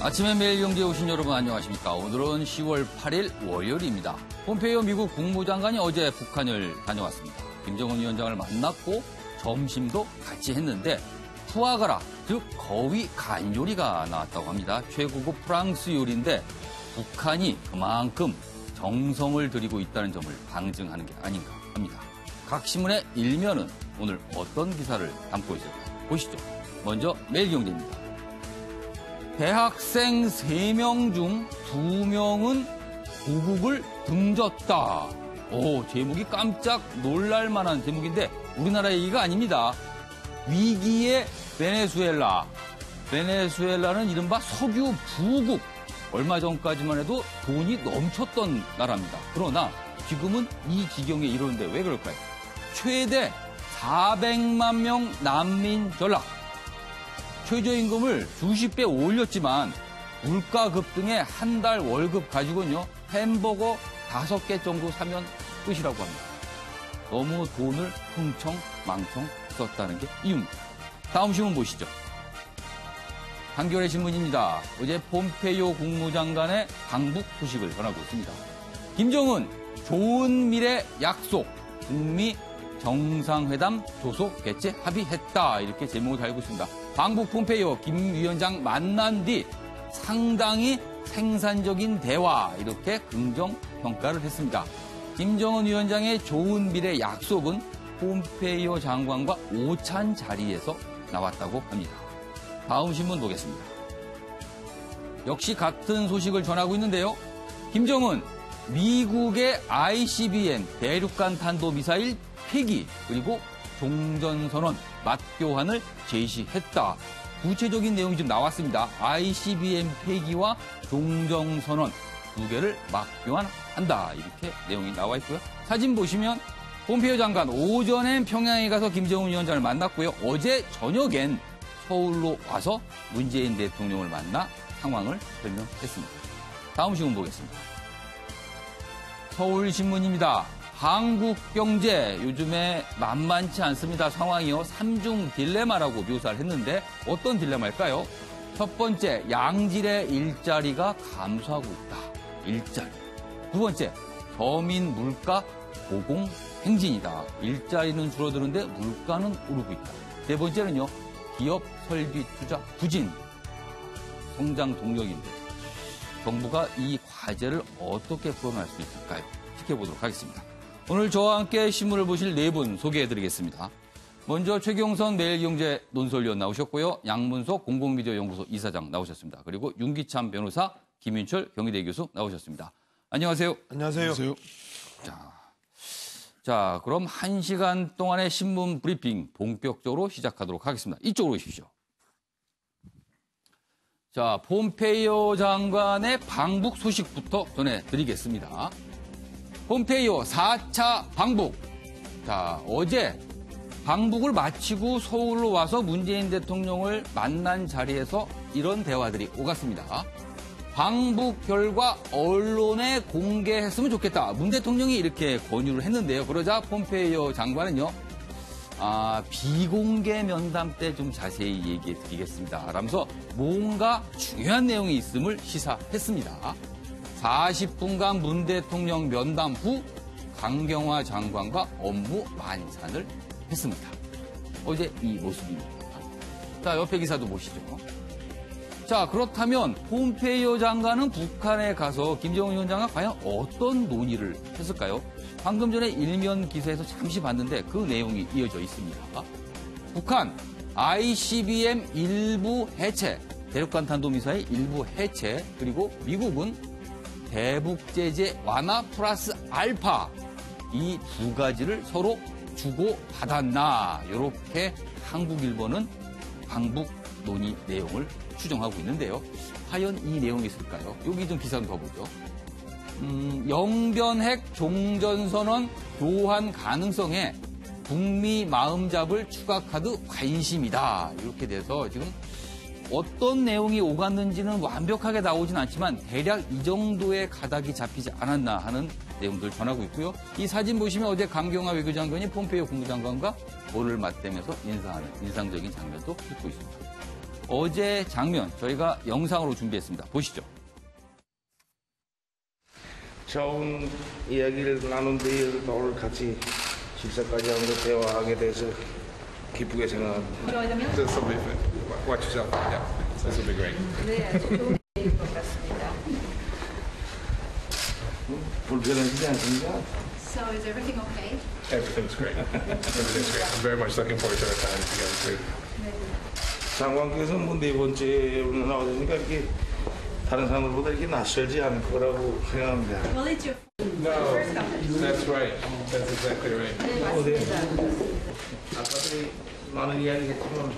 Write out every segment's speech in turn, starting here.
아침에 매일 경제에 오신 여러분 안녕하십니까. 오늘은 10월 8일 월요일입니다. 폼페이오 미국 국무장관이 어제 북한을 다녀왔습니다. 김정은 위원장을 만났고 점심도 같이 했는데 푸아그라, 즉 거위 간 요리가 나왔다고 합니다. 최고급 프랑스 요리인데 북한이 그만큼 정성을 들이고 있다는 점을 방증하는 게 아닌가 합니다. 각 신문의 일면은 오늘 어떤 기사를 담고 있을까요? 보시죠. 먼저 매일경제입니다. 대학생 3명 중 2명은 고국을 등졌다. 제목이 깜짝 놀랄만한 제목인데 우리나라 얘기가 아닙니다. 위기의 베네수엘라. 베네수엘라는 이른바 석유 부국. 얼마 전까지만 해도 돈이 넘쳤던 나라입니다. 그러나 지금은 이 지경에 이르는데 왜 그럴까요? 최대 400만 명 난민 전락. 최저임금을 수십 배 올렸지만 물가 급등에 한 달 월급 가지고는요 햄버거 5개 정도 사면 끝이라고 합니다. 너무 돈을 흥청망청 썼다는 게 이유입니다. 다음 신문 보시죠. 한겨레 신문입니다. 어제 폼페이오 국무장관의 방북 소식을 전하고 있습니다. 김정은 좋은 미래 약속, 북미 정상회담 조속 개최 합의했다. 이렇게 제목을 달고 있습니다. 방북 폼페이오 김 위원장 만난 뒤 상당히 생산적인 대화 이렇게 긍정 평가를 했습니다. 김정은 위원장의 좋은 미래 약속은 폼페이오 장관과 오찬 자리에서 나왔다고 합니다. 다음 신문 보겠습니다. 역시 같은 소식을 전하고 있는데요. 김정은 미국의 ICBM 대륙간 탄도미사일 폐기 그리고 종전선언 맞교환을 제시했다. 구체적인 내용이 좀 나왔습니다. ICBM 폐기와 종전선언 두 개를 맞교환한다. 이렇게 내용이 나와 있고요. 사진 보시면 폼페이오 장관 오전엔 평양에 가서 김정은 위원장을 만났고요. 어제 저녁엔 서울로 와서 문재인 대통령을 만나 상황을 설명했습니다. 다음 신문 보겠습니다. 서울신문입니다. 한국경제 요즘에 만만치 않습니다. 상황이요. 3중 딜레마라고 묘사를 했는데 어떤 딜레마일까요? 첫 번째, 양질의 일자리가 감소하고 있다. 일자리. 두 번째, 서민 물가 고공행진이다. 일자리는 줄어드는데 물가는 오르고 있다. 세 번째는요. 기업 설비 투자 부진. 성장 동력인데 정부가 이 과제를 어떻게 풀어낼 수 있을까요? 지켜보도록 하겠습니다. 오늘 저와 함께 신문을 보실 네 분 소개해드리겠습니다. 먼저 최경선 매일경제 논설위원 나오셨고요. 양문석 공공미디어연구소 이사장 나오셨습니다. 그리고 윤기찬 변호사, 김윤철 경희대 교수 나오셨습니다. 안녕하세요. 안녕하세요. 자, 그럼 1시간 동안의 신문 브리핑 본격적으로 시작하도록 하겠습니다. 이쪽으로 오십시오. 자, 폼페이오 장관의 방북 소식부터 전해드리겠습니다. 폼페이오 4차 방북. 자, 어제 방북을 마치고 서울로 와서 문재인 대통령을 만난 자리에서 이런 대화들이 오갔습니다. 방북 결과 언론에 공개했으면 좋겠다. 문 대통령이 이렇게 권유를 했는데요. 그러자 폼페이오 장관은요. 비공개 면담 때 좀 자세히 얘기해 드리겠습니다. 라면서 뭔가 중요한 내용이 있음을 시사했습니다. 40분간 문 대통령 면담 후 강경화 장관과 업무 만찬을 했습니다. 어제 이 모습입니다. 자, 옆에 기사도 보시죠. 자, 그렇다면 폼페이오 장관은 북한에 가서 김정은 위원장과 과연 어떤 논의를 했을까요? 방금 전에 일면 기사에서 잠시 봤는데 그 내용이 이어져 있습니다. 북한 ICBM 일부 해체, 대륙간 탄도미사일 일부 해체, 그리고 미국은 대북 제재 완화 플러스 알파 이 두 가지를 서로 주고받았나 이렇게 한국 일본은 방북 논의 내용을 추정하고 있는데요. 과연 이 내용이 있을까요? 여기 좀 기사 더 보죠. 영변핵 종전선언 교환 가능성에 북미 마음잡을 추가 카드 관심이다. 이렇게 돼서 지금 어떤 내용이 오갔는지는 완벽하게 나오진 않지만 대략 이 정도의 가닥이 잡히지 않았나 하는 내용들 전하고 있고요. 이 사진 보시면 어제 강경화 외교장관이 폼페이오 국무장관과 볼을 맞대면서 인사하는 인상적인 장면도 찍고 있습니다. 어제 장면 저희가 영상으로 준비했습니다. 보시죠. 좋은 이야기를 나눈 뒤에 오늘 같이 식사까지 하면서 대화하게 돼서 기쁘게 생각합니다. This will be fun. Watch yourself. Yeah, this will be great. 네, 아주 좋은 얘기일 것 같습니다. 불편하지 않습니까? So is everything okay? Everything's great. Everything's great. I'm very much looking forward to our time together too. 장관께서 네 번째 나오니까 이렇게 다른 사람들보다 이렇게 낯설지 않을 거라고 생각합니다. Well, it's your No, that's right. That's exactly right. 네, 맞습니다. 아까도 많은 이야기했지만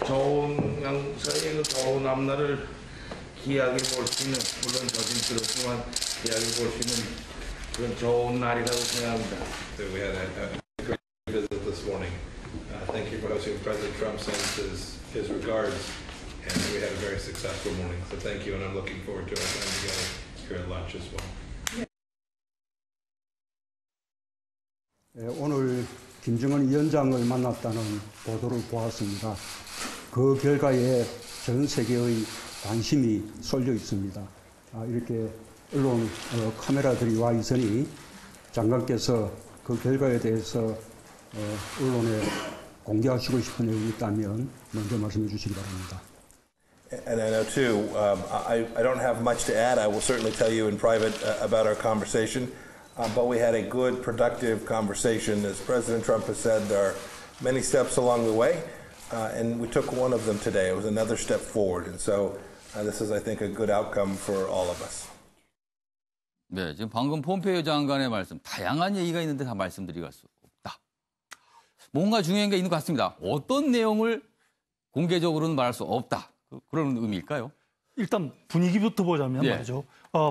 좋은 양사의 그 좋은 앞날을 기약해 볼 수 있는, 물론 조심스럽지만 기약해 볼 수 있는 그런 좋은 날이라고 생각합니다. We had a great visit this morning. Thank you for hosting President Trump, sends his regards, and we had a very successful morning. So thank you, and I'm looking forward to our time together here at lunch as well. 오늘 김정은 위원장을 만났다는 보도를 보았습니다. 그 결과에 전 세계의 관심이 쏠려 있습니다. 이렇게 언론 카메라들이 와 있으니 장관께서 그 결과에 대해서 언론에 공개하시고 싶은 내용이 있다면 먼저 말씀해 주시기 바랍니다. And I know too, I don't have much to add. I will certainly tell you in private about our conversation. But we had a good, productive conversation. As President Trump has said, there are many steps along the way, and we took one of them today. It was another step forward. And so this is, I think, a good outcome for all of us. 네, 지금 방금 폼페이오 장관의 말씀, 다양한 얘기가 있는데 다 말씀드릴 수 없다. 뭔가 중요한 게 있는 것 같습니다. 어떤 내용을 공개적으로는 말할 수 없다. 그런 의미일까요? 일단 분위기부터 보자면 말이죠.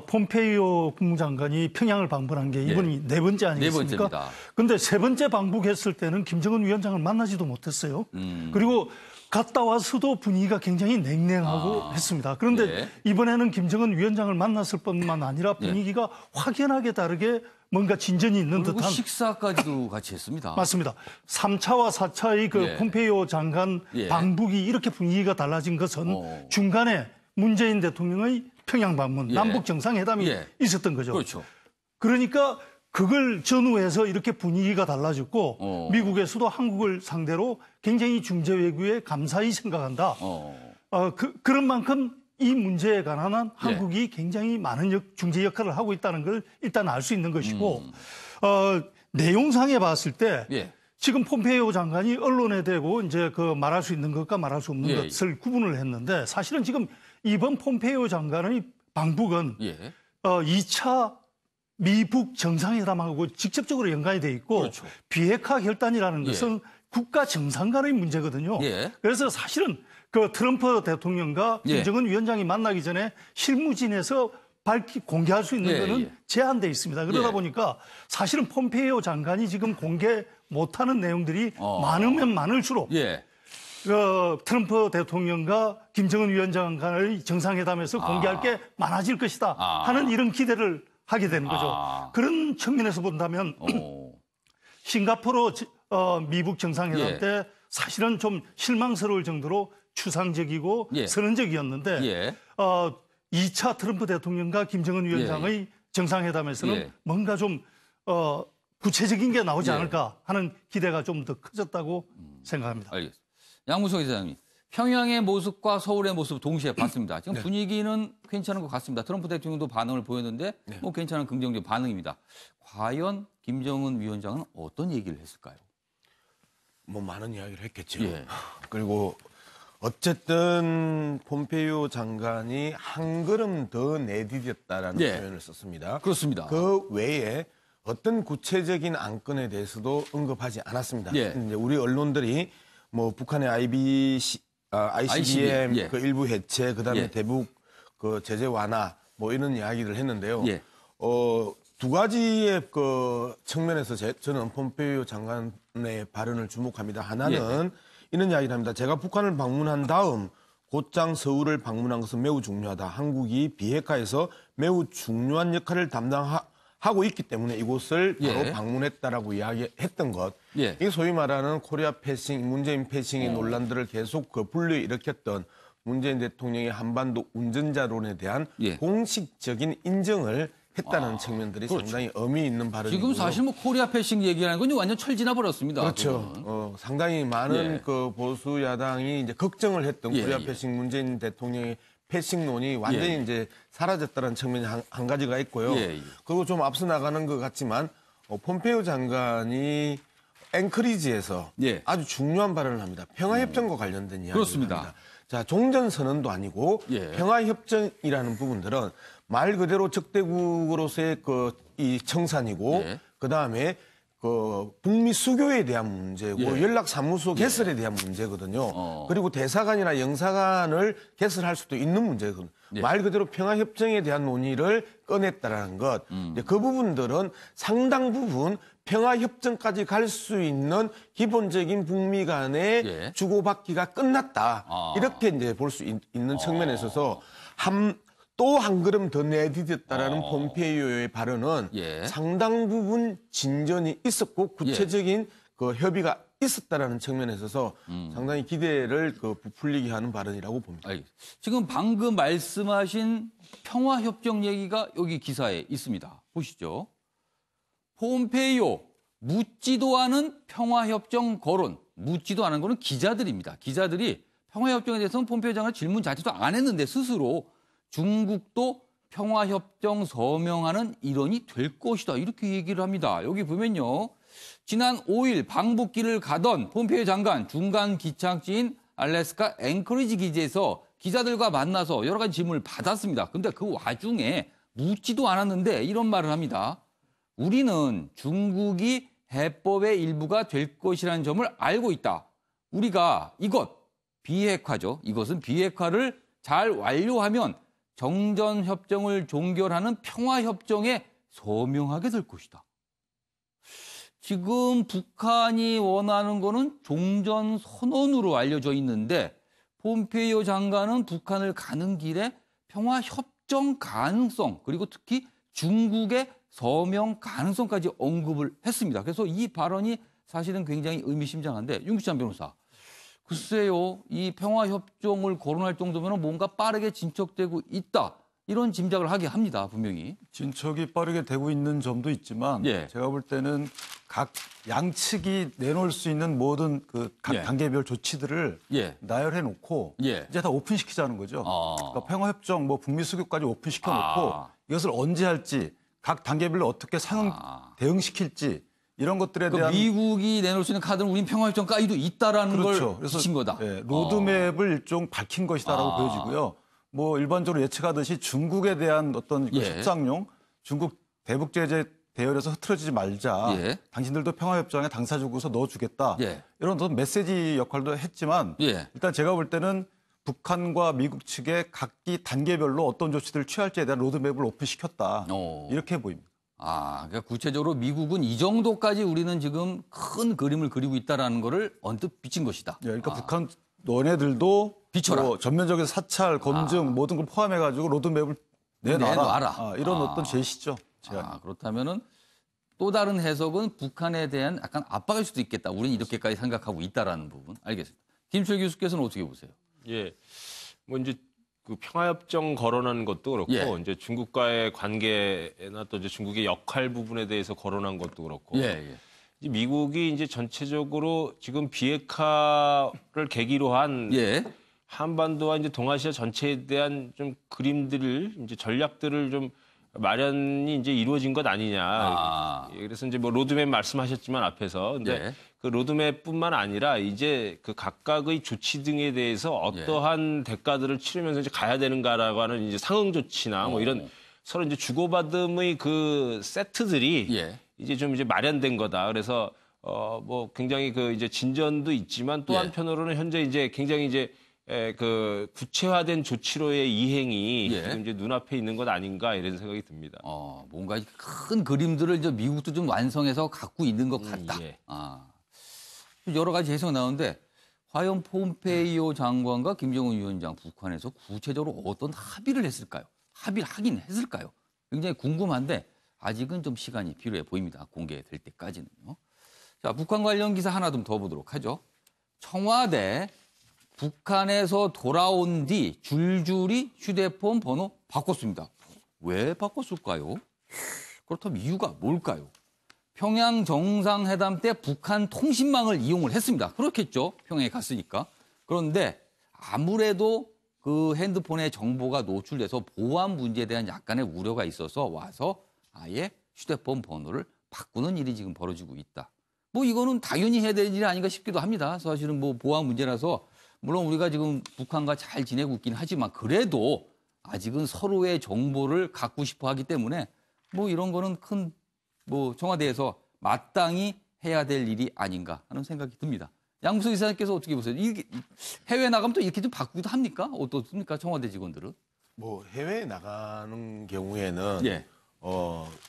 폼페이오 국무장관이 평양을 방문한 게 이번이 네 번째 아니겠습니까? 그런데 세 번째 방북했을 때는 김정은 위원장을 만나지도 못했어요. 그리고 갔다 와서도 분위기가 굉장히 냉랭하고 했습니다. 그런데 이번에는 김정은 위원장을 만났을 뿐만 아니라 분위기가 확연하게 다르게 뭔가 진전이 있는 듯한. 식사까지도 같이 했습니다. 맞습니다. 3차와 4차의 그 폼페이오 장관 방북이 이렇게 분위기가 달라진 것은 중간에 문재인 대통령의 평양 방문, 남북 정상회담이 있었던 거죠. 그렇죠. 그러니까 그걸 전후해서 이렇게 분위기가 달라졌고 미국에서도 한국을 상대로 굉장히 중재 외교에 감사히 생각한다. 그런 만큼 이 문제에 관한 한국이 굉장히 많은 중재 역할을 하고 있다는 걸 일단 알 수 있는 것이고 내용상에 봤을 때 지금 폼페이오 장관이 언론에 대고 이제 그 말할 수 있는 것과 말할 수 없는 것을 구분을 했는데 사실은 지금 이번 폼페이오 장관의 방북은 2차 미북 정상회담하고 직접적으로 연관이 돼 있고 비핵화 결단이라는 것은 국가 정상 간의 문제거든요. 그래서 사실은 그 트럼프 대통령과 김정은 위원장이 만나기 전에 실무진에서 공개할 수 있는 거는 제한돼 있습니다. 그러다 보니까 사실은 폼페이오 장관이 지금 공개 못하는 내용들이 많으면 많을수록 그 트럼프 대통령과 김정은 위원장 간의 정상회담에서 공개할 게 많아질 것이다 하는 이런 기대를 하게 되는 거죠. 그런 측면에서 본다면 싱가포르 미북 정상회담 때 사실은 좀 실망스러울 정도로 추상적이고 선언적이었는데 2차 트럼프 대통령과 김정은 위원장의 정상회담에서는 뭔가 좀 구체적인 게 나오지 않을까 하는 기대가 좀 더 커졌다고 생각합니다. 알겠습니다. 양무석 이사장님, 평양의 모습과 서울의 모습 동시에 봤습니다. 지금 분위기는 괜찮은 것 같습니다. 트럼프 대통령도 반응을 보였는데 뭐 괜찮은 긍정적 반응입니다. 과연 김정은 위원장은 어떤 얘기를 했을까요? 뭐 많은 이야기를 했겠죠. 그리고 어쨌든 폼페이오 장관이 한 걸음 더 내디뎠다라는 표현을 썼습니다. 그렇습니다. 그 외에 어떤 구체적인 안건에 대해서도 언급하지 않았습니다. 이제 우리 언론들이 뭐 북한의 ICBM 그 일부 해체, 그다음에 대북 그 제재 완화 뭐 이런 이야기를 했는데요. 두 가지의 그 측면에서 저는 폼페이오 장관의 발언을 주목합니다. 하나는 이런 이야기를 합니다. 제가 북한을 방문한 다음 곧장 서울을 방문한 것은 매우 중요하다. 한국이 비핵화에서 매우 중요한 역할을 담당하고 있기 때문에 이곳을 바로 방문했다라고 이야기했던 것. 이게 소위 말하는 코리아 패싱, 문재인 패싱의 논란들을 계속 그 불러일으켰던 문재인 대통령의 한반도 운전자론에 대한 예. 공식적인 인정을 했다는 측면들이 그렇죠. 상당히 의미 있는 발언이고요. 지금 사실 뭐 코리아 패싱 얘기하는 건 완전 철지나 버렸습니다. 그렇죠. 상당히 많은 예. 그 보수 야당이 이제 걱정을 했던 예, 코리아 예. 패싱 문재인 대통령의 패싱론이 완전히 예. 이제 사라졌다는 측면이 한 가지가 있고요. 예, 예. 그리고 좀 앞서 나가는 것 같지만 폼페이오 장관이 앵커리지에서 예. 아주 중요한 발언을 합니다. 평화협정과 관련된 이야기를 그렇습니다. 합니다. 자, 종전선언도 아니고 예. 평화협정이라는 부분들은 말 그대로 적대국으로서의 이 청산이고 예. 그다음에 북미 수교에 대한 문제고 예. 연락사무소 개설에 대한 문제거든요. 그리고 대사관이나 영사관을 개설할 수도 있는 문제거든요. 예. 말 그대로 평화협정에 대한 논의를 꺼냈다라는 것. 이제 그 부분들은 상당 부분 평화협정까지 갈 수 있는 기본적인 북미 간의 예. 주고받기가 끝났다. 이렇게 이제 볼 수 있는 측면에 있어서 또 한 걸음 더 내디뎠다라는 폼페이오의 발언은 예. 상당 부분 진전이 있었고 구체적인 그 협의가 있었다라는 측면에 있어서 상당히 기대를 부풀리게 하는 발언이라고 봅니다. 지금 방금 말씀하신 평화협정 얘기가 여기 기사에 있습니다. 보시죠. 폼페이오 묻지도 않은 평화협정 거론. 묻지도 않은 거는 기자들입니다. 기자들이 평화협정에 대해서는 폼페이오 장관 질문 자체도 안 했는데 스스로 중국도 평화협정 서명하는 일원이 될 것이다. 이렇게 얘기를 합니다. 여기 보면요. 지난 5일 방북기를 가던 폼페이오 장관 중간 기착지인 알래스카 앵커리지 기지에서 기자들과 만나서 여러 가지 질문을 받았습니다. 근데 그 와중에 묻지도 않았는데 이런 말을 합니다. 우리는 중국이 해법의 일부가 될 것이라는 점을 알고 있다. 우리가 비핵화죠. 이것은 비핵화를 잘 완료하면 정전협정을 종결하는 평화협정에 서명하게 될 것이다. 지금 북한이 원하는 거는 종전선언으로 알려져 있는데 폼페이오 장관은 북한을 가는 길에 평화협정 가능성 그리고 특히 중국의 서명 가능성까지 언급을 했습니다. 그래서 이 발언이 사실은 굉장히 의미심장한데 윤기찬 변호사. 글쎄요, 이 평화협정을 거론할 정도면 뭔가 빠르게 진척되고 있다. 이런 짐작을 하게 합니다, 분명히. 진척이 빠르게 되고 있는 점도 있지만 예. 제가 볼 때는 각 양측이 내놓을 수 있는 모든 각 예. 단계별 조치들을 예. 나열해 놓고 예. 이제 다 오픈시키자는 거죠. 그러니까 평화협정, 북미 수교까지 오픈시켜 놓고 이것을 언제 할지 각 단계별로 어떻게 대응시킬지 이런 것들에 그러니까 대한 미국이 내놓을 수 있는 카드는 우린 평화협정까지도 있다라는 그렇죠. 걸 비친 거다. 예, 로드맵을 일종 밝힌 것이다라고 보여지고요. 뭐 일반적으로 예측하듯이 중국에 대한 어떤 예. 협상용 중국 대북 제재 대열에서 흐트러지지 말자. 예. 당신들도 평화협정에 당사국으로서 넣어주겠다. 예. 이런 어떤 메시지 역할도 했지만 예. 일단 제가 볼 때는 북한과 미국 측의 각기 단계별로 어떤 조치들을 취할지에 대한 로드맵을 오픈시켰다. 이렇게 보입니다. 그러니까 구체적으로 미국은 이 정도까지 우리는 지금 큰 그림을 그리고 있다라는 거를 언뜻 비친 것이다. 예, 그러니까 북한 너네들도 비춰라. 뭐 전면적인 사찰, 검증 모든 걸 포함해가지고 로드맵을 내놔라. 이런 어떤 제시죠. 그렇다면은 또 다른 해석은 북한에 대한 약간 압박일 수도 있겠다. 우리는 이렇게까지 생각하고 있다라는 부분. 알겠습니다. 김철 교수께서는 어떻게 보세요? 예, 뭐 이제 그 평화협정 거론한 것도 그렇고 예. 이제 중국과의 관계나 또 이제 중국의 역할 부분에 대해서 거론한 것도 그렇고. 이제 미국이 이제 전체적으로 지금 비핵화를 계기로 한 한반도와 이제 동아시아 전체에 대한 좀 그림들을 이제 전략들을 좀 마련이 이제 이루어진 것 아니냐. 그래서 이제 뭐 로드맵 말씀하셨지만 앞에서 근데 그 로드맵뿐만 아니라 이제 그 각각의 조치 등에 대해서 어떠한 대가들을 치르면서 이제 가야 되는가라고 하는 이제 상응 조치나 뭐 이런 서로 이제 주고받음의 그 세트들이 이제 좀 이제 마련된 거다. 그래서 뭐 굉장히 그 이제 진전도 있지만 또 한편으로는 현재 이제 굉장히 이제 그 구체화된 조치로의 이행이 지금 이제 눈앞에 있는 것 아닌가 이런 생각이 듭니다. 뭔가 큰 그림들을 이제 미국도 좀 완성해서 갖고 있는 것 같다. 여러 가지 해석이 나오는데 과연 폼페이오 장관과 김정은 위원장 북한에서 구체적으로 어떤 합의를 했을까요? 합의를 하긴 했을까요? 굉장히 궁금한데 아직은 좀 시간이 필요해 보입니다. 공개될 때까지는요. 자, 북한 관련 기사 하나 좀 더 보도록 하죠. 청와대 북한에서 돌아온 뒤 줄줄이 휴대폰 번호 바꿨습니다. 왜 바꿨을까요? 그렇다면 이유가 뭘까요? 평양 정상회담 때 북한 통신망을 이용을 했습니다. 그렇겠죠. 평양에 갔으니까. 그런데 아무래도 그 핸드폰의 정보가 노출돼서 보안 문제에 대한 약간의 우려가 있어서 와서 아예 휴대폰 번호를 바꾸는 일이 지금 벌어지고 있다. 뭐 이거는 당연히 해야 될 일이 아닌가 싶기도 합니다. 사실은 뭐 보안 문제라서 물론 우리가 지금 북한과 잘 지내고 있긴 하지만 그래도 아직은 서로의 정보를 갖고 싶어 하기 때문에 뭐 이런 거는 큰 뭐 청와대에서 마땅히 해야 될 일이 아닌가 하는 생각이 듭니다. 양무석 이사님께서 어떻게 보세요? 이게 해외 나가면 또 이렇게 좀 바꾸기도 합니까? 어떻습니까? 청와대 직원들은? 뭐 해외에 나가는 경우에는 예.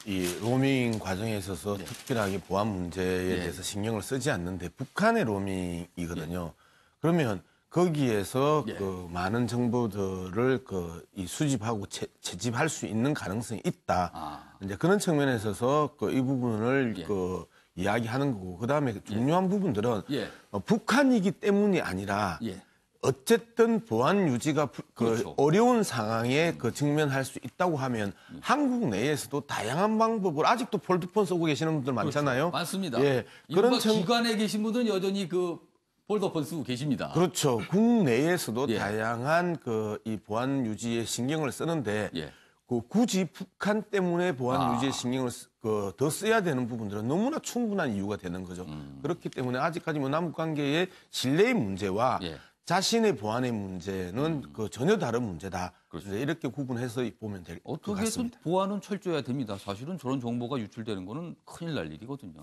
이 로밍 과정에 있어서 특별하게 보안 문제에 대해서 신경을 쓰지 않는데 북한의 로밍이거든요. 그러면 거기에서 그 많은 정보들을 이 수집하고 채집할 수 있는 가능성이 있다. 이제 그런 측면에 있어서 이 부분을 이야기하는 거고, 그 다음에 중요한 부분들은 북한이기 때문이 아니라 어쨌든 보안 유지가 그렇죠. 어려운 상황에 직면할 수 있다고 하면 한국 내에서도 다양한 방법을 아직도 폴드폰 쓰고 계시는 분들 많잖아요. 그렇죠. 많습니다. 예, 그런 기관에 계신 분들은 여전히 폴더폰 쓰고 계십니다. 그렇죠. 국내에서도 다양한 이 보안 유지에 신경을 쓰는데 굳이 북한 때문에 보안 유지에 신경을 더 써야 되는 부분들은 너무나 충분한 이유가 되는 거죠. 그렇기 때문에 아직까지 남북 관계의 신뢰의 문제와 자신의 보안의 문제는 전혀 다른 문제다. 그렇죠. 이렇게 구분해서 보면 될 것 같습니다. 어떻게든 보안은 철저해야 됩니다. 사실은 저런 정보가 유출되는 거는 큰일 날 일이거든요.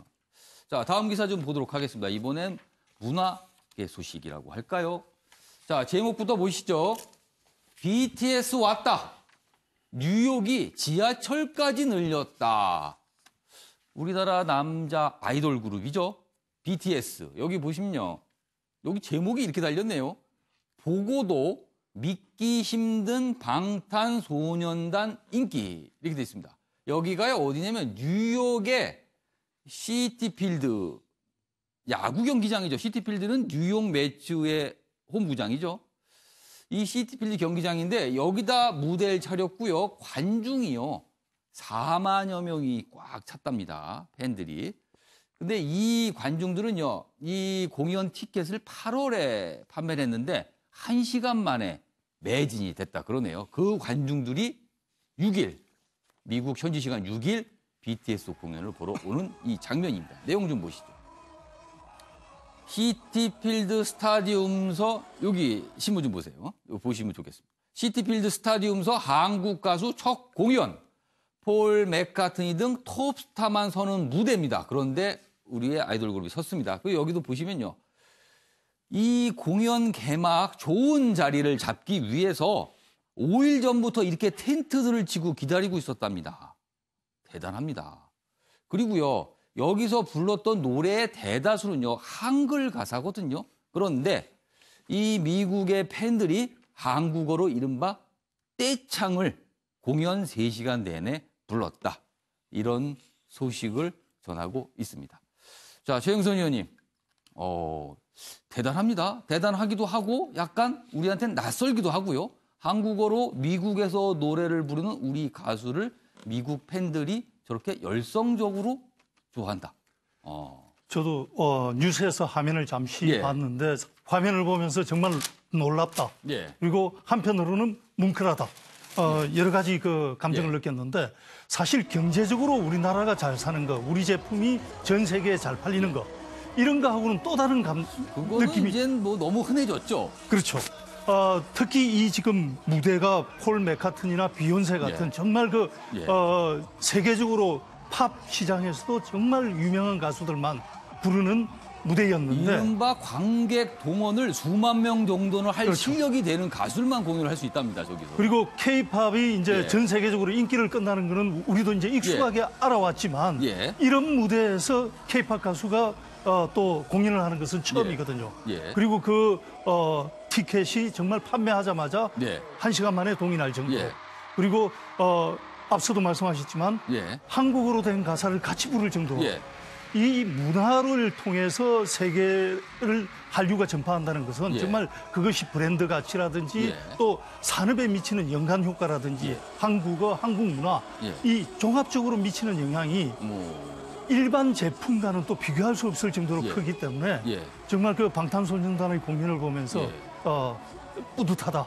자, 다음 기사 좀 보도록 하겠습니다. 이번엔 문화계 소식이라고 할까요? 자, 제목부터 보시죠. BTS 왔다. 뉴욕이 지하철까지 늘렸다. 우리나라 남자 아이돌 그룹이죠. BTS. 여기 보시면요. 여기 제목이 이렇게 달렸네요. 보고도 믿기 힘든 방탄소년단 인기. 이렇게 되어 있습니다. 여기가 어디냐면 뉴욕의 시티필드 야구 경기장이죠. 시티필드는 뉴욕 매츠의 홈구장이죠. 이 시티필드 경기장인데 여기다 무대를 차렸고요. 관중이요. 4만여 명이 꽉 찼답니다. 팬들이. 근데 이 관중들은요. 이 공연 티켓을 8월에 판매를 했는데 1시간 만에 매진이 됐다 그러네요. 그 관중들이 6일, 미국 현지 시간 6일 BTS 공연을 보러 오는 이 장면입니다. 내용 좀 보시죠. 시티필드 스타디움서 여기 신문 좀 보세요. 이거 보시면 좋겠습니다. 시티필드 스타디움서 한국 가수 첫 공연. 폴 맥카트니 등 톱스타만 서는 무대입니다. 그런데 우리의 아이돌 그룹이 섰습니다. 그리고 여기도 보시면요. 이 공연 개막 좋은 자리를 잡기 위해서 5일 전부터 이렇게 텐트들을 치고 기다리고 있었답니다. 대단합니다. 그리고요. 여기서 불렀던 노래의 대다수는요. 한글 가사거든요. 그런데 이 미국의 팬들이 한국어로 이른바 떼창을 공연 3시간 내내 불렀다. 이런 소식을 전하고 있습니다. 자, 최영선 의원님. 대단합니다. 대단하기도 하고 약간 우리한테는 낯설기도 하고요. 한국어로 미국에서 노래를 부르는 우리 가수를 미국 팬들이 저렇게 열성적으로 좋아한다. 저도 뉴스에서 화면을 잠시 봤는데 화면을 보면서 정말 놀랍다. 그리고 한편으로는 뭉클하다. 여러 가지 감정을 느꼈는데 사실 경제적으로 우리나라가 잘 사는 거, 우리 제품이 전 세계에 잘 팔리는 거 이런 거하고는 또 다른 느낌이 이젠 뭐 너무 흔해졌죠. 그렇죠. 특히 이 지금 무대가 폴 맥카트니나 비욘세 같은 정말 세계적으로 팝 시장에서도 정말 유명한 가수들만 부르는 무대였는데 이른바 관객 동원을 수만 명 정도는 할 그렇죠. 실력이 되는 가수들만 공연을 할 수 있답니다. 저기서. 그리고 K-팝이 이제 전 세계적으로 인기를 끝나는 거는 우리도 이제 익숙하게 알아왔지만 이런 무대에서 K-팝 가수가 또 공연을 하는 것은 처음이거든요. 그리고 티켓이 정말 판매하자마자 1시간 만에 동이 날 정도로. 그리고 앞서도 말씀하셨지만 한국어로 된 가사를 같이 부를 정도로 이 문화를 통해서 세계를 한류가 전파한다는 것은 예. 정말 그것이 브랜드 가치라든지 예. 또 산업에 미치는 연관 효과라든지 예. 한국어, 한국 문화 예. 이 종합적으로 미치는 영향이 일반 제품과는 또 비교할 수 없을 정도로 예. 크기 때문에 예. 정말 그 방탄소년단의 공연을 보면서 예. 뿌듯하다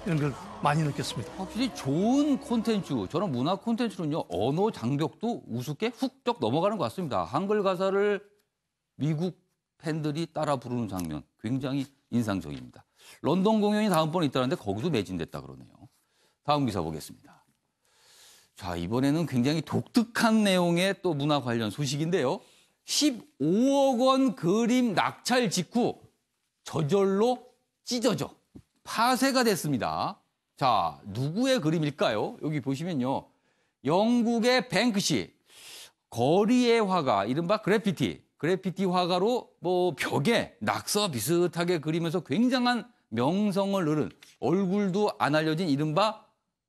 이런 걸 많이 느꼈습니다. 확실히 좋은 콘텐츠, 저런 문화 콘텐츠는요, 언어 장벽도 우습게 훅쩍 넘어가는 것 같습니다. 한글 가사를 미국 팬들이 따라 부르는 장면 굉장히 인상적입니다. 런던 공연이 다음번에 있다는데 거기도 매진됐다 그러네요. 다음 기사 보겠습니다. 자, 이번에는 굉장히 독특한 내용의 또 문화 관련 소식인데요. 15억 원 그림 낙찰 직후 저절로 찢어져 파쇄가 됐습니다. 자, 누구의 그림일까요? 여기 보시면요. 영국의 뱅크시, 거리의 화가, 이른바 그래피티 화가로 뭐 벽에 낙서 비슷하게 그리면서 굉장한 명성을 얻은 얼굴도 안 알려진 이른바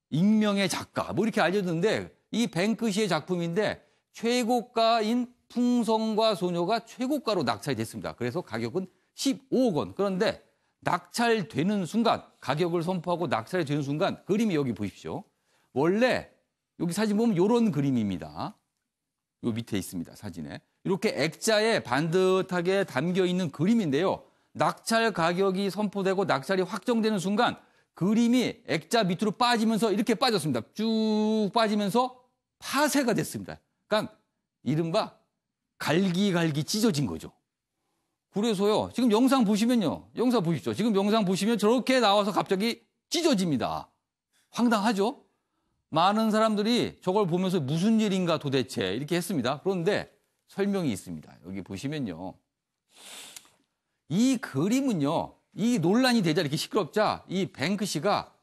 익명의 작가, 뭐 이렇게 알려졌는데 이 뱅크시의 작품인데 최고가인 풍선과 소녀가 최고가로 낙찰이 됐습니다. 그래서 가격은 15억 원. 그런데 낙찰되는 순간, 가격을 선포하고 낙찰이 되는 순간 그림이 여기 보십시오. 원래 여기 사진 보면 이런 그림입니다. 요 밑에 있습니다, 사진에. 이렇게 액자에 반듯하게 담겨 있는 그림인데요. 낙찰 가격이 선포되고 낙찰이 확정되는 순간 그림이 액자 밑으로 빠지면서 이렇게 빠졌습니다. 쭉 빠지면서 파쇄가 됐습니다. 그러니까 이른바 갈기갈기 찢어진 거죠. 그래서요, 지금 영상 보시면요. 영상 보십시오. 지금 영상 보시면 저렇게 나와서 갑자기 찢어집니다. 황당하죠? 많은 사람들이 저걸 보면서 무슨 일인가 도대체 이렇게 했습니다. 그런데 설명이 있습니다. 여기 보시면요. 이 그림은요. 이 논란이 되자 이렇게 시끄럽자 이 뱅크시가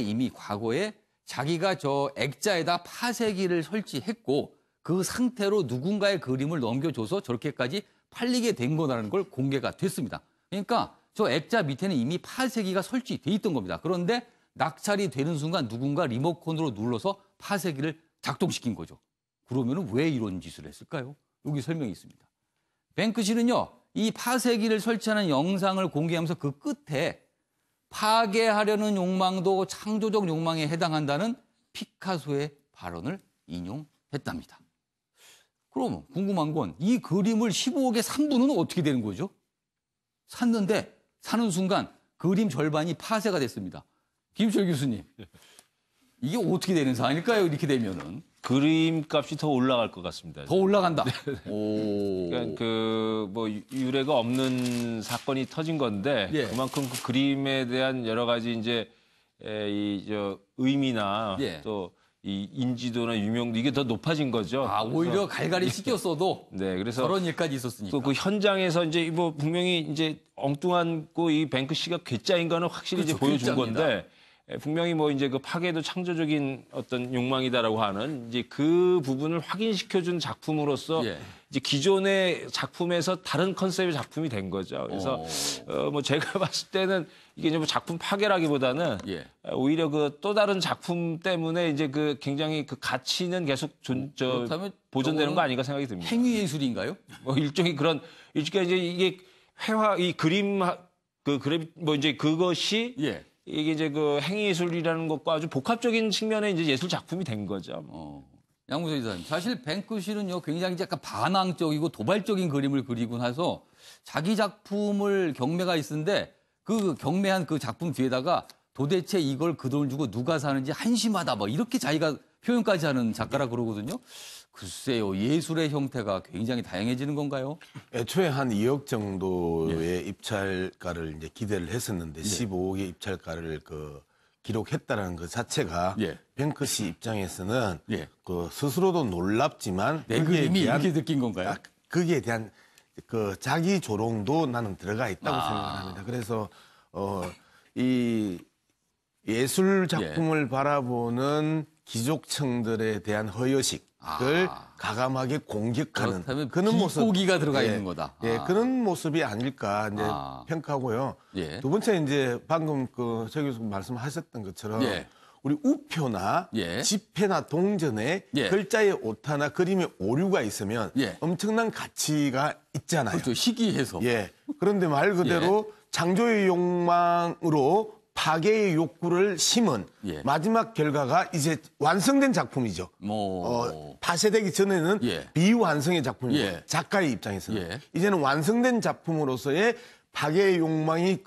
이미 과거에 자기가 저 액자에다 파쇄기를 설치했고 그 상태로 누군가의 그림을 넘겨줘서 저렇게까지 팔리게 된 거라는 걸 공개가 됐습니다. 그러니까 저 액자 밑에는 이미 파쇄기가 설치돼 있던 겁니다. 그런데 낙찰이 되는 순간 누군가 리모컨으로 눌러서 파쇄기를 작동시킨 거죠. 그러면 왜 이런 짓을 했을까요? 여기 설명이 있습니다. 뱅크시는요, 이 파쇄기를 설치하는 영상을 공개하면서 그 끝에 파괴하려는 욕망도 창조적 욕망에 해당한다는 피카소의 발언을 인용했답니다. 그럼 궁금한 건 이 그림을 15억에 산 분은 어떻게 되는 거죠? 샀는데 사는 순간 그림 절반이 파쇄가 됐습니다. 김철 교수님, 이게 어떻게 되는 상황일까요? 이렇게 되면은 그림 값이 더 올라갈 것 같습니다. 더 올라간다. 그러니까 뭐 유례가 없는 사건이 터진 건데 예. 그만큼 그 그림에 대한 여러 가지 이제 의미나 예. 또 이 인지도나 유명도 이게 더 높아진 거죠. 아, 오히려 갈갈이 씻겼어도 네, 그래서 저런 일까지 있었으니까. 또 그 현장에서 이제 뭐 분명히 이제 엉뚱한 이 뱅크 씨가 괴짜인 거는 확실히 그렇죠, 이제 보여준 괴짜입니다. 건데 분명히 뭐 이제 그 파괴도 창조적인 어떤 욕망이다라고 하는 이제 그 부분을 확인시켜준 작품으로서 예. 이제 기존의 작품에서 다른 컨셉의 작품이 된 거죠. 그래서 뭐 제가 봤을 때는 이게 이제 뭐 작품 파괴라기보다는 예. 오히려 그 또 다른 작품 때문에 이제 그 굉장히 그 가치는 계속 그렇다면 보존되는 거 아닌가 생각이 듭니다. 행위 예술인가요? 뭐 일종의 그런 일종의 이제 이게 회화 이 그림 뭐 이제 그것이 예. 이게 이제 그 행위예술이라는 것과 아주 복합적인 측면의 이제 예술 작품이 된 거죠. 양무선 이사님, 사실 뱅크시는요 굉장히 약간 반항적이고 도발적인 그림을 그리고 나서 자기 작품을 경매가 있는데 그 경매한 그 작품 뒤에다가 도대체 이걸 그 돈을 주고 누가 사는지 한심하다 뭐 이렇게 자기가 표현까지 하는 작가라 그러거든요. 글쎄요, 예술의 형태가 굉장히 다양해지는 건가요? 애초에 한 2억 정도의 입찰가를 이제 기대를 했었는데 15억의 입찰가를 기록했다라는 것 자체가 뱅크시 입장에서는 그 스스로도 놀랍지만 내 그림이 이렇게 느낀 건가요? 거기에 대한 그 자기 조롱도 나는 들어가 있다고 생각합니다. 그래서 이 예술 작품을 바라보는 기족층들에 대한 허여식을 가감하게 공격하는 그런 모습, 비꼬기가 들어가 있는 거다. 예, 그런 모습이 아닐까 이제 평가하고요. 두 번째 이제 방금 최 교수 말씀하셨던 것처럼 우리 우표나 예. 지폐나 동전에 예. 글자의 오타나 그림의 오류가 있으면 예. 엄청난 가치가 있잖아요. 그렇죠. 희귀해서. 예. 그런데 말 그대로 창조의 욕망으로 파괴의 욕구를 심은 예. 마지막 결과가 이제 완성된 작품이죠. 파쇄되기 전에는 예. 비완성의 작품이고 예. 작가의 입장에서는 예. 이제는 완성된 작품으로서의 파괴의 욕망이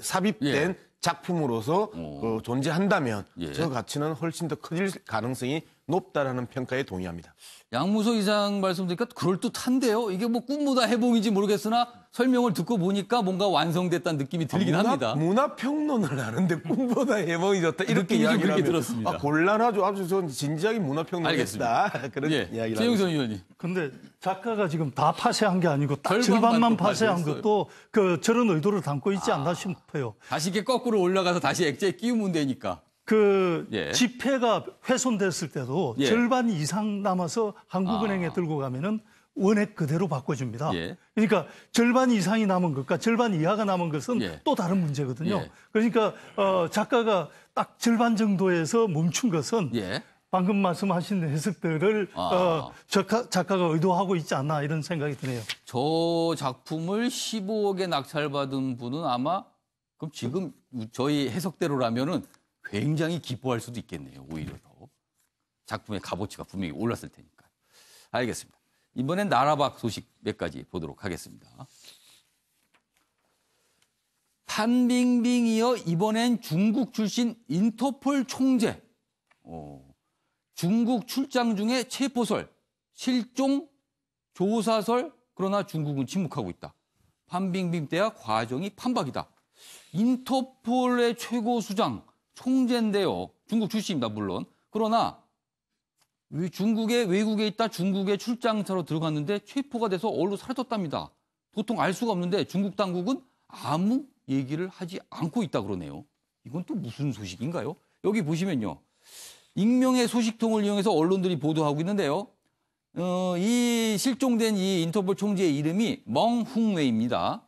삽입된 작품으로서 존재한다면 예. 저 가치는 훨씬 더 커질 가능성이 높다라는 평가에 동의합니다. 양무석 이상 말씀 드리니까 그럴듯한데요. 이게 뭐 꿈보다 해봉인지 모르겠으나 설명을 듣고 보니까 뭔가 완성됐다는 느낌이 들긴 합니다. 문화평론을 하는데 꿈보다 해봉이 좋다 이렇게 느낌이 좀 이야기를 그렇게 하면 들었습니다. 곤란하죠. 아주 전 진지하게 문화평론을 했다. 그런 예. 이야기를 최영선 의원님. 근데 작가가 지금 다 파쇄한 게 아니고 딱 절반만 절반만 또 파쇄한 파쇄했어요. 것도 저런 의도를 담고 있지 않나 싶어요. 다시 이렇게 거꾸로 올라가서 다시 액자에 끼우면 되니까. 예. 지폐가 훼손됐을 때도 예. 절반 이상 남아서 한국은행에 들고 가면은 원액 그대로 바꿔줍니다. 예. 그러니까 절반 이상이 남은 것과 절반 이하가 남은 것은 예. 또 다른 문제거든요. 예. 그러니까 작가가 딱 절반 정도에서 멈춘 것은 예. 방금 말씀하신 해석들을 작가가 의도하고 있지 않나 이런 생각이 드네요. 저 작품을 15억에 낙찰받은 분은 아마 그럼 지금 저희 해석대로라면은 굉장히 기뻐할 수도 있겠네요. 오히려 더. 작품의 값어치가 분명히 올랐을 테니까. 알겠습니다. 이번엔 나라 밖 소식 몇 가지 보도록 하겠습니다. 판빙빙 이어 이번엔 중국 출신 인터폴 총재. 중국 출장 중에 체포설, 실종, 조사설, 그러나 중국은 침묵하고 있다. 판빙빙 때와 과정이 판박이다. 인터폴의 최고 수장, 총재인데요. 중국 출신입니다, 물론. 그러나 중국에 외국에 있다 중국의 출장사로 들어갔는데 체포가 돼서 얼로 사라졌답니다. 도통 알 수가 없는데 중국 당국은 아무 얘기를 하지 않고 있다 그러네요. 이건 또 무슨 소식인가요? 여기 보시면요. 익명의 소식통을 이용해서 언론들이 보도하고 있는데요. 이 실종된 이 인터폴 총재의 이름이 멍흥웨이입니다.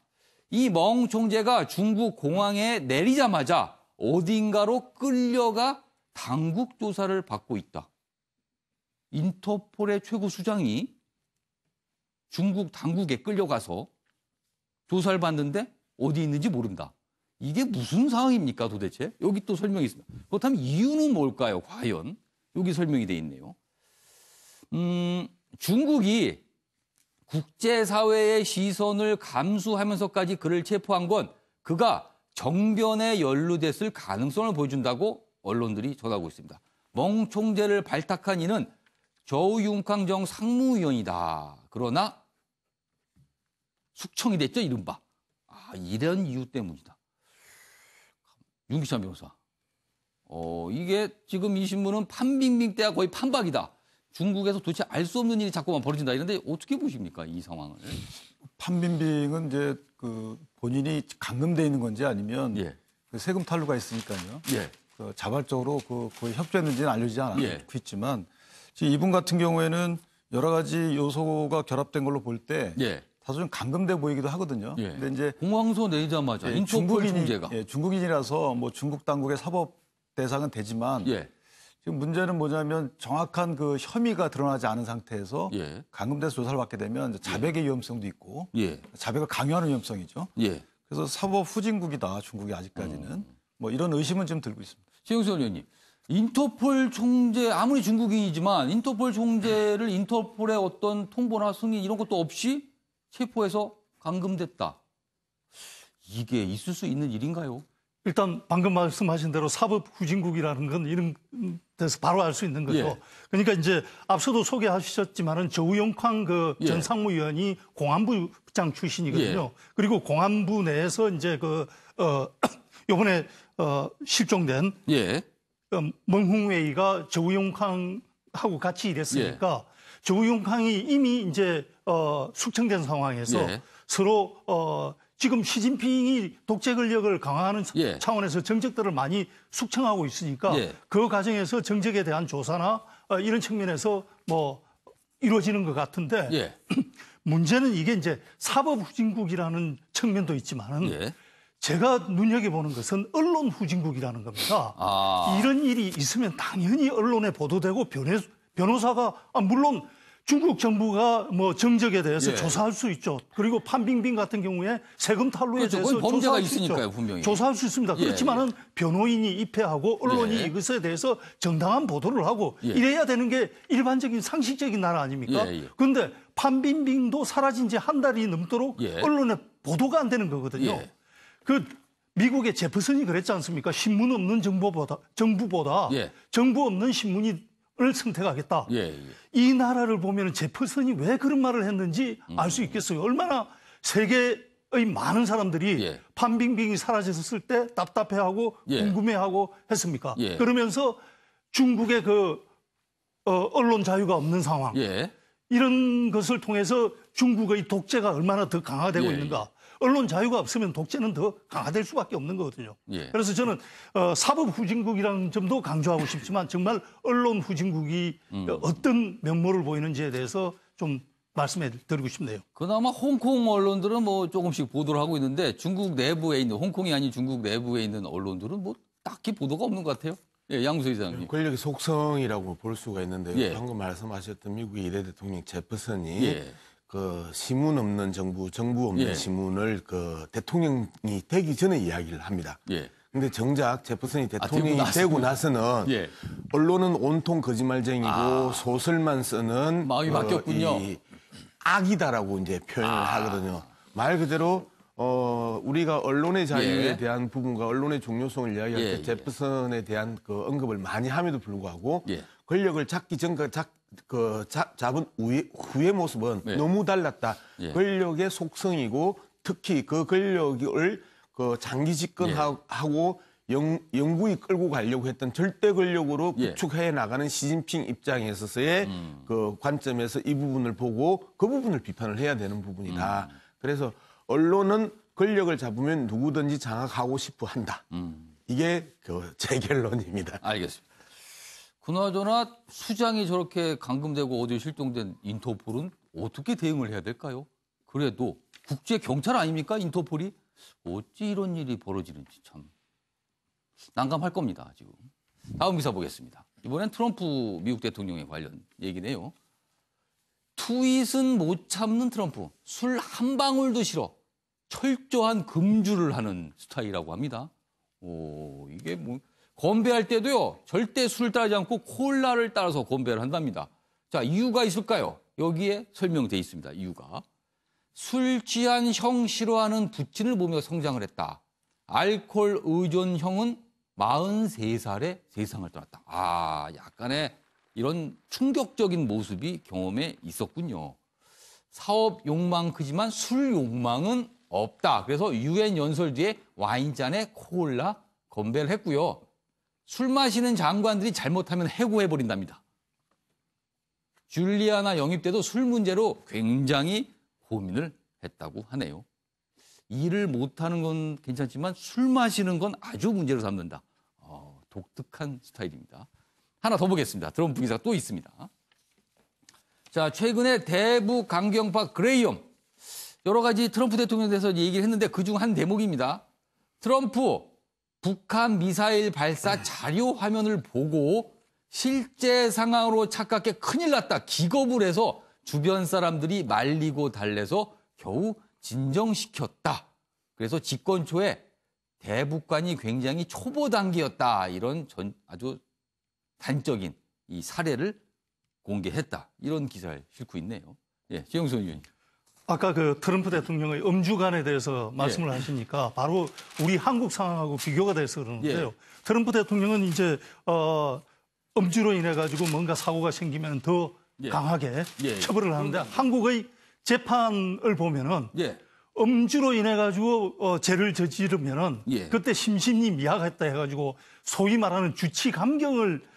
이 멍 총재가 중국 공항에 내리자마자 어딘가로 끌려가 당국 조사를 받고 있다. 인터폴의 최고 수장이 중국 당국에 끌려가서 조사를 받는데 어디 있는지 모른다. 이게 무슨 상황입니까 도대체? 여기 또 설명이 있습니다. 그렇다면 이유는 뭘까요? 과연? 여기 설명이 돼 있네요. 중국이 국제사회의 시선을 감수하면서까지 그를 체포한 건 그가 정변에 연루됐을 가능성을 보여준다고 언론들이 전하고 있습니다. 멍 총재를 발탁한 이는 저우융캉정 상무위원이다. 그러나 숙청이 됐죠, 이른바. 이런 이유 때문이다. 윤기찬 변호사. 이게 지금 이 신문은 판빙빙 때가 거의 판박이다. 중국에서 도대체 알 수 없는 일이 자꾸만 벌어진다. 이런데 어떻게 보십니까, 이 상황을? 판빙빙은 이제 본인이 감금돼 있는 건지 아니면 세금 탈루가 있으니까요. 자발적으로 그거에 협조했는지는 알려지지 않고 있지만 지금 이분 같은 경우에는 여러 가지 요소가 결합된 걸로 볼 때 다소 좀 감금돼 보이기도 하거든요. 근데 이제 공항서 내리자마자 인터폴 총재가 중국인이라서 뭐 중국 당국의 사법 대상은 되지만 지금 문제는 뭐냐면 정확한 그 혐의가 드러나지 않은 상태에서 감금돼서 조사를 받게 되면 자백의 위험성도 있고 자백을 강요하는 위험성이죠. 그래서 사법 후진국이다 중국이 아직까지는 뭐 이런 의심은 좀 들고 있습니다. 최영선 의원님, 인터폴 총재 아무리 중국인이지만 인터폴 총재를 인터폴의 어떤 통보나 승인 이런 것도 없이 체포해서 감금됐다. 이게 있을 수 있는 일인가요? 일단 방금 말씀하신 대로 사법 후진국이라는 건 이런 데서 바로 알 수 있는 거죠. 그러니까 이제 앞서도 소개하셨지만은 저우용캉 전 상무위원이 공안부장 출신이거든요. 그리고 공안부 내에서 이제 요번에 실종된 멍흥웨이가 저우용캉하고 같이 일했으니까 저우용캉이 이미 이제 숙청된 상황에서 서로 지금 시진핑이 독재 권력을 강화하는 차원에서 정적들을 많이 숙청하고 있으니까 그 과정에서 정적에 대한 조사나 이런 측면에서 뭐 이루어지는 것 같은데 문제는 이게 이제 사법 후진국이라는 측면도 있지만은 제가 눈여겨보는 것은 언론 후진국이라는 겁니다. 이런 일이 있으면 당연히 언론에 보도되고 변호사가 물론 중국 정부가 뭐 정적에 대해서 조사할 수 있죠. 그리고 판빙빙 같은 경우에 세금 탈루에 그렇죠. 대해서 범죄가 조사할 수 있으니까요, 있죠. 분명히. 조사할 수 있습니다. 그렇지만은 변호인이 입회하고 언론이 이것에 대해서 정당한 보도를 하고 이래야 되는 게 일반적인 상식적인 나라 아닙니까? 그런데 판빙빙도 사라진 지 한 달이 넘도록 언론에 보도가 안 되는 거거든요. 그 미국의 제퍼슨이 그랬지 않습니까? 신문 없는 정부보다 정부 없는 신문을 선택하겠다. 이 나라를 보면 제퍼슨이 왜 그런 말을 했는지 알 수 있겠어요. 얼마나 세계의 많은 사람들이 판빙빙이 사라졌을 때 답답해하고 궁금해하고 했습니까? 그러면서 중국의 그 언론 자유가 없는 상황 이런 것을 통해서 중국의 독재가 얼마나 더 강화되고 있는가. 언론 자유가 없으면 독재는 더 강화될 수밖에 없는 거거든요. 그래서 저는 사법 후진국이라는 점도 강조하고 싶지만 정말 언론 후진국이 어떤 면모를 보이는지에 대해서 좀 말씀해 드리고 싶네요. 그나마 홍콩 언론들은 뭐 조금씩 보도를 하고 있는데 중국 내부에 있는, 홍콩이 아닌 중국 내부에 있는 언론들은 뭐 딱히 보도가 없는 것 같아요. 양수희 사장님. 권력의 속성이라고 볼 수가 있는데요. 방금 말씀하셨던 미국의 1대 대통령 제퍼슨이 그 신문 없는 정부 없는 신문을 그 대통령이 되기 전에 이야기를 합니다. 근데 정작 제퍼슨이 대통령이 되고 나서는 언론은 온통 거짓말쟁이고 소설만 쓰는 마음이 바뀌었군요. 악이다라고 이제 표현을 하거든요. 말 그대로 우리가 언론의 자유에 대한 부분과 언론의 중요성을 이야기할 때 제퍼슨에 대한 그 언급을 많이 함에도 불구하고 권력을 잡기 전과 잡은 후의 모습은 너무 달랐다. 권력의 속성이고 특히 그 권력을 그 장기 집권하고 영구히 끌고 가려고 했던 절대 권력으로 구축해 나가는 시진핑 입장에 있어서의 그 관점에서 이 부분을 보고 그 부분을 비판을 해야 되는 부분이다. 그래서 언론은 권력을 잡으면 누구든지 장악하고 싶어 한다. 이게 제 결론입니다. 알겠습니다. 그나저나 수장이 저렇게 감금되고 어디에 실종된 인터폴은 어떻게 대응을 해야 될까요? 그래도 국제 경찰 아닙니까? 인터폴이 어찌 이런 일이 벌어지는지 참 난감할 겁니다. 지금 다음 기사 보겠습니다. 이번엔 트럼프 미국 대통령에 관련 얘기네요. 트윗은 못 참는 트럼프. 술 한 방울도 싫어. 철저한 금주를 하는 스타일이라고 합니다. 이게 뭐 건배할 때도요. 절대 술을 따르지 않고 콜라를 따라서 건배를 한답니다. 자, 이유가 있을까요? 여기에 설명돼 있습니다. 이유가. 술 취한 형 싫어하는 부친을 보며 성장을 했다. 알코올 의존형은 43살에 세상을 떠났다. 약간의 이런 충격적인 모습이 경험에 있었군요. 사업 욕망 크지만 술 욕망은 없다. 그래서 유엔 연설 뒤에 와인잔에 콜라 건배를 했고요. 술 마시는 장관들이 잘못하면 해고해버린답니다. 줄리아나 영입 때도 술 문제로 굉장히 고민을 했다고 하네요. 일을 못하는 건 괜찮지만 술 마시는 건 아주 문제로 삼는다. 독특한 스타일입니다. 하나 더 보겠습니다. 트럼프 기사가 또 있습니다. 자, 최근에 대북 강경파 그레이엄 여러 가지 트럼프 대통령에 대해서 얘기를 했는데 그중 한 대목입니다. 트럼프 북한 미사일 발사 자료 화면을 보고 실제 상황으로 착각해 큰일 났다. 기겁을 해서 주변 사람들이 말리고 달래서 겨우 진정시켰다. 그래서 집권 초에 대북관이 굉장히 초보 단계였다. 이런 아주 단적인 이 사례를 공개했다. 이런 기사를 싣고 있네요. 지영수 의원님. 아까 그 트럼프 대통령의 음주관에 대해서 말씀을 하시니까 바로 우리 한국 상황하고 비교가 돼서 그러는데요. 트럼프 대통령은 이제 음주로 인해 가지고 뭔가 사고가 생기면 더 강하게 처벌을 하는데 한국의 재판을 보면은 음주로 인해 가지고 죄를 저지르면은 그때 심신이 미약했다 해가지고 소위 말하는 주치 감경을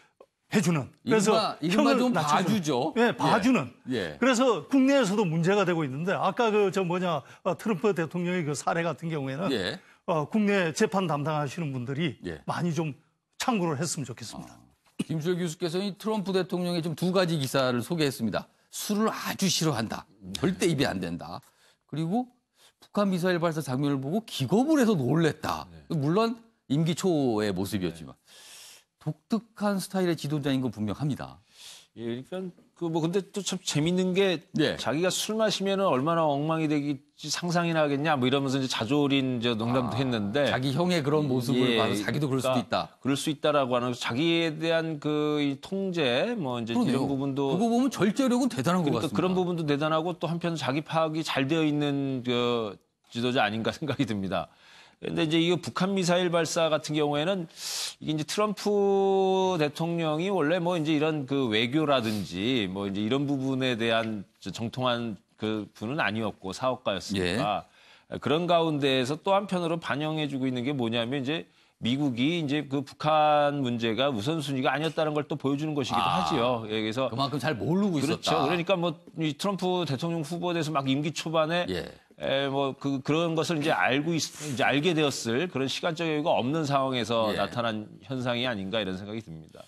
해주는. 그래서 이른바 좀 봐주죠. 봐주는. 그래서 국내에서도 문제가 되고 있는데 아까 트럼프 대통령의 그 사례 같은 경우에는 국내 재판 담당하시는 분들이 많이 좀 참고를 했으면 좋겠습니다. 김수열 교수께서는 이 트럼프 대통령의 좀 두 가지 기사를 소개했습니다. 술을 아주 싫어한다. 절대 입에 안 된다. 그리고 북한 미사일 발사 장면을 보고 기겁을 해서 놀랬다. 물론 임기 초의 모습이었지만 독특한 스타일의 지도자인 건 분명합니다. 예, 그러니까 근데 또 참 재밌는 게 자기가 술 마시면은 얼마나 엉망이 되겠지 상상이나 하겠냐 뭐 이러면서 이제 자조린 농담도 했는데 자기 형의 그런 모습을 봐서 자기도 그럴 수도 있다. 그럴 수 있다라고 하는 자기에 대한 이 통제 뭐 이제 그러네요. 이런 부분도 그거 보면 절제력은 대단한 것 같습니다. 그런 부분도 대단하고 또 한편 자기 파악이 잘 되어 있는 지도자 아닌가 생각이 듭니다. 근데 이제 이 북한 미사일 발사 같은 경우에는 이게 이제 트럼프 대통령이 원래 뭐 이제 이런 외교라든지 뭐 이제 이런 부분에 대한 정통한 분은 아니었고 사업가였으니까 그런 가운데에서 또 한편으로 반영해주고 있는 게 뭐냐면 이제 미국이 이제 북한 문제가 우선순위가 아니었다는 걸 또 보여주는 것이기도 하지요. 그래서 그만큼 잘 모르고 있었다. 그렇죠. 그러니까 뭐 이 트럼프 대통령 후보에 대해서 막 임기 초반에 그런 것을 이제 알게 되었을 그런 시간적 여유가 없는 상황에서 나타난 현상이 아닌가 이런 생각이 듭니다.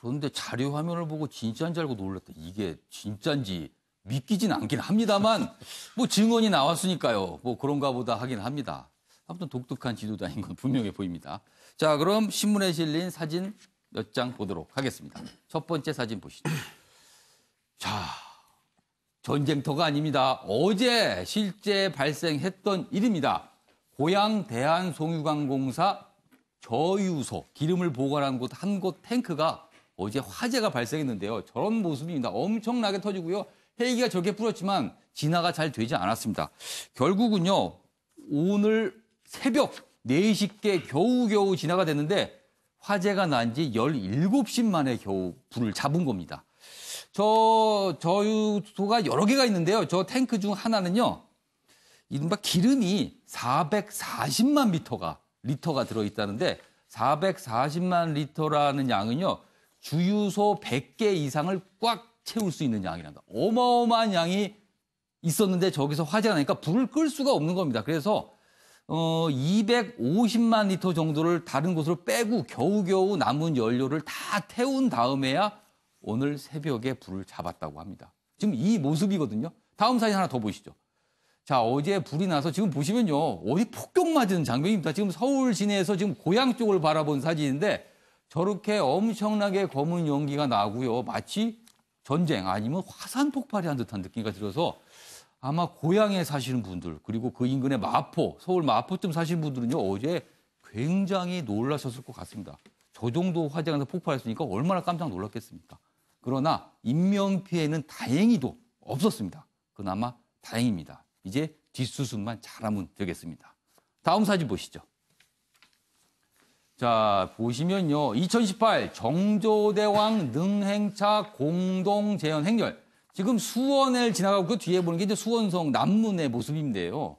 그런데 자료 화면을 보고 진짜인지 알고 놀랐다. 이게 진짜인지 믿기진 않긴 합니다만 뭐 증언이 나왔으니까요. 뭐 그런가 보다 하긴 합니다. 아무튼 독특한 지도자인 건 분명해 보입니다. 자, 그럼 신문에 실린 사진 몇 장 보도록 하겠습니다. 첫 번째 사진 보시죠. 자, 전쟁터가 아닙니다. 어제 실제 발생했던 일입니다. 고양 대한송유관공사 저유소 기름을 보관하는 곳 한 곳 탱크가 어제 화재가 발생했는데요. 저런 모습입니다. 엄청나게 터지고요. 헬기가 저렇게 뿌렸지만 진화가 잘 되지 않았습니다. 결국은요. 오늘 새벽 4시께 겨우겨우 진화가 됐는데 화재가 난 지 17시 만에 겨우 불을 잡은 겁니다. 저유소가 여러 개가 있는데요. 저 탱크 중 하나는요. 이른바 기름이 440만 리터가 들어있다는데 440만 리터라는 양은요. 주유소 100개 이상을 꽉 채울 수 있는 양이란다. 어마어마한 양이 있었는데 저기서 화재가 나니까 불을 끌 수가 없는 겁니다. 그래서 250만 리터 정도를 다른 곳으로 빼고 겨우겨우 남은 연료를 다 태운 다음에야 오늘 새벽에 불을 잡았다고 합니다. 지금 이 모습이거든요. 다음 사진 하나 더 보시죠. 자, 어제 불이 나서 지금 보시면요. 어디 폭격 맞은 장면입니다. 지금 서울 시내에서 지금 고향 쪽을 바라본 사진인데 저렇게 엄청나게 검은 연기가 나고요. 마치 전쟁 아니면 화산 폭발이 한 듯한 느낌이 들어서 아마 고향에 사시는 분들 그리고 그 인근의 마포, 서울 마포쯤 사시는 분들은요. 어제 굉장히 놀라셨을 것 같습니다. 저 정도 화재가 나서 폭발했으니까 얼마나 깜짝 놀랐겠습니까? 그러나 인명피해는 다행히도 없었습니다. 그나마 다행입니다. 이제 뒷수습만 잘하면 되겠습니다. 다음 사진 보시죠. 자, 보시면요. 2018 정조대왕 능행차 공동재현 행렬. 지금 수원을 지나가고 그 뒤에 보는 게 이제 수원성 남문의 모습인데요.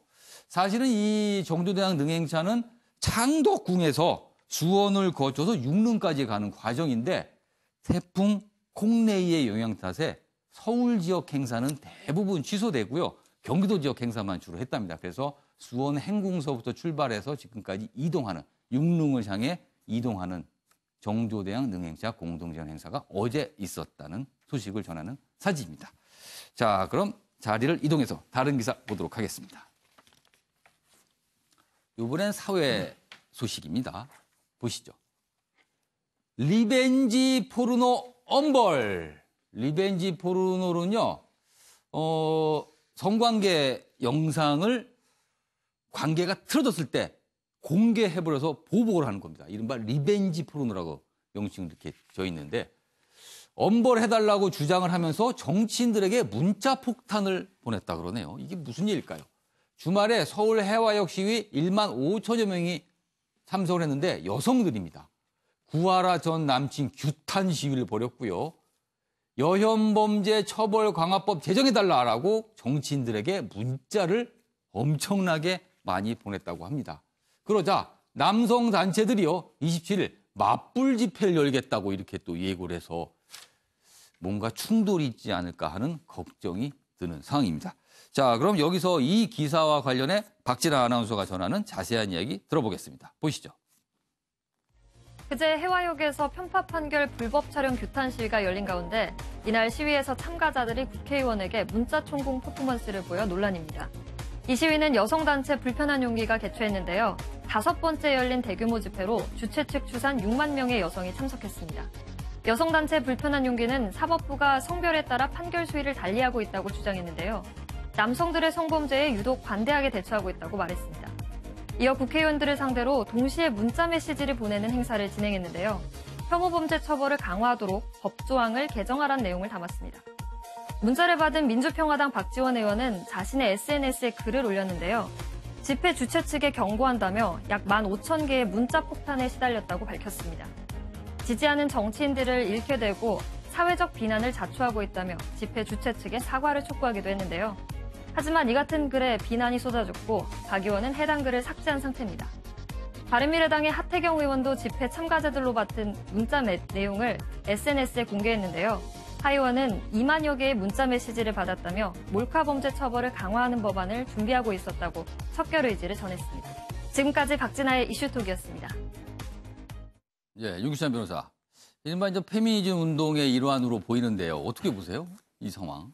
사실은 이 정조대왕 능행차는 창덕궁에서 수원을 거쳐서 육릉까지 가는 과정인데 태풍 콩레이의 영향 탓에 서울 지역 행사는 대부분 취소되고요. 경기도 지역 행사만 주로 했답니다. 그래서 수원 행궁서부터 출발해서 지금까지 이동하는 육릉을 향해 이동하는 정조대왕 능행차 공동재현 행사가 어제 있었다는 소식을 전하는 사진입니다. 자, 그럼 자리를 이동해서 다른 기사 보도록 하겠습니다. 이번엔 사회 소식입니다. 보시죠. 리벤지 포르노 엄벌. 리벤지 포르노는요, 성관계 영상을 관계가 틀어졌을 때 공개해버려서 보복을 하는 겁니다. 이른바 리벤지 포르노라고 명칭이 이렇게 져 있는데 엄벌해달라고 주장을 하면서 정치인들에게 문자 폭탄을 보냈다 그러네요. 이게 무슨 일일까요? 주말에 서울 해화역 시위 1만 5천여 명이 참석을 했는데 여성들입니다. 구하라 전 남친 규탄 시위를 벌였고요. 여혐범죄 처벌 강화법 제정해달라고 정치인들에게 문자를 엄청나게 많이 보냈다고 합니다. 그러자 남성단체들이요 27일 맞불 집회를 열겠다고 이렇게 또 예고를 해서 뭔가 충돌이 있지 않을까 하는 걱정이 드는 상황입니다. 자, 그럼 여기서 이 기사와 관련해 박진아 아나운서가 전하는 자세한 이야기 들어보겠습니다. 보시죠. 그제 해화역에서 편파 판결 불법 촬영 규탄 시위가 열린 가운데 이날 시위에서 참가자들이 국회의원에게 문자 총공 퍼포먼스를 보여 논란입니다. 이 시위는 여성단체 불편한 용기가 개최했는데요. 5번째 열린 대규모 집회로 주최 측 추산 6만 명의 여성이 참석했습니다. 여성단체 불편한 용기는 사법부가 성별에 따라 판결 수위를 달리하고 있다고 주장했는데요. 남성들의 성범죄에 유독 관대하게 대처하고 있다고 말했습니다. 이어 국회의원들을 상대로 동시에 문자 메시지를 보내는 행사를 진행했는데요. 혐오범죄 처벌을 강화하도록 법조항을 개정하라는 내용을 담았습니다. 문자를 받은 민주평화당 박지원 의원은 자신의 SNS에 글을 올렸는데요. 집회 주최 측에 경고한다며 약 15,000개의 문자 폭탄에 시달렸다고 밝혔습니다. 지지하는 정치인들을 잃게 되고 사회적 비난을 자초하고 있다며 집회 주최 측에 사과를 촉구하기도 했는데요. 하지만 이 같은 글에 비난이 쏟아졌고 박 의원은 해당 글을 삭제한 상태입니다. 바른미래당의 하태경 의원도 집회 참가자들로 받은 문자 내용을 SNS에 공개했는데요. 하 의원은 2만여 개의 문자 메시지를 받았다며 몰카범죄 처벌을 강화하는 법안을 준비하고 있었다고 척결 의지를 전했습니다. 지금까지 박진아의 이슈톡이었습니다. 예, 윤기찬 변호사. 일반 페미니즘 운동의 일환으로 보이는데요. 어떻게 보세요? 이 상황.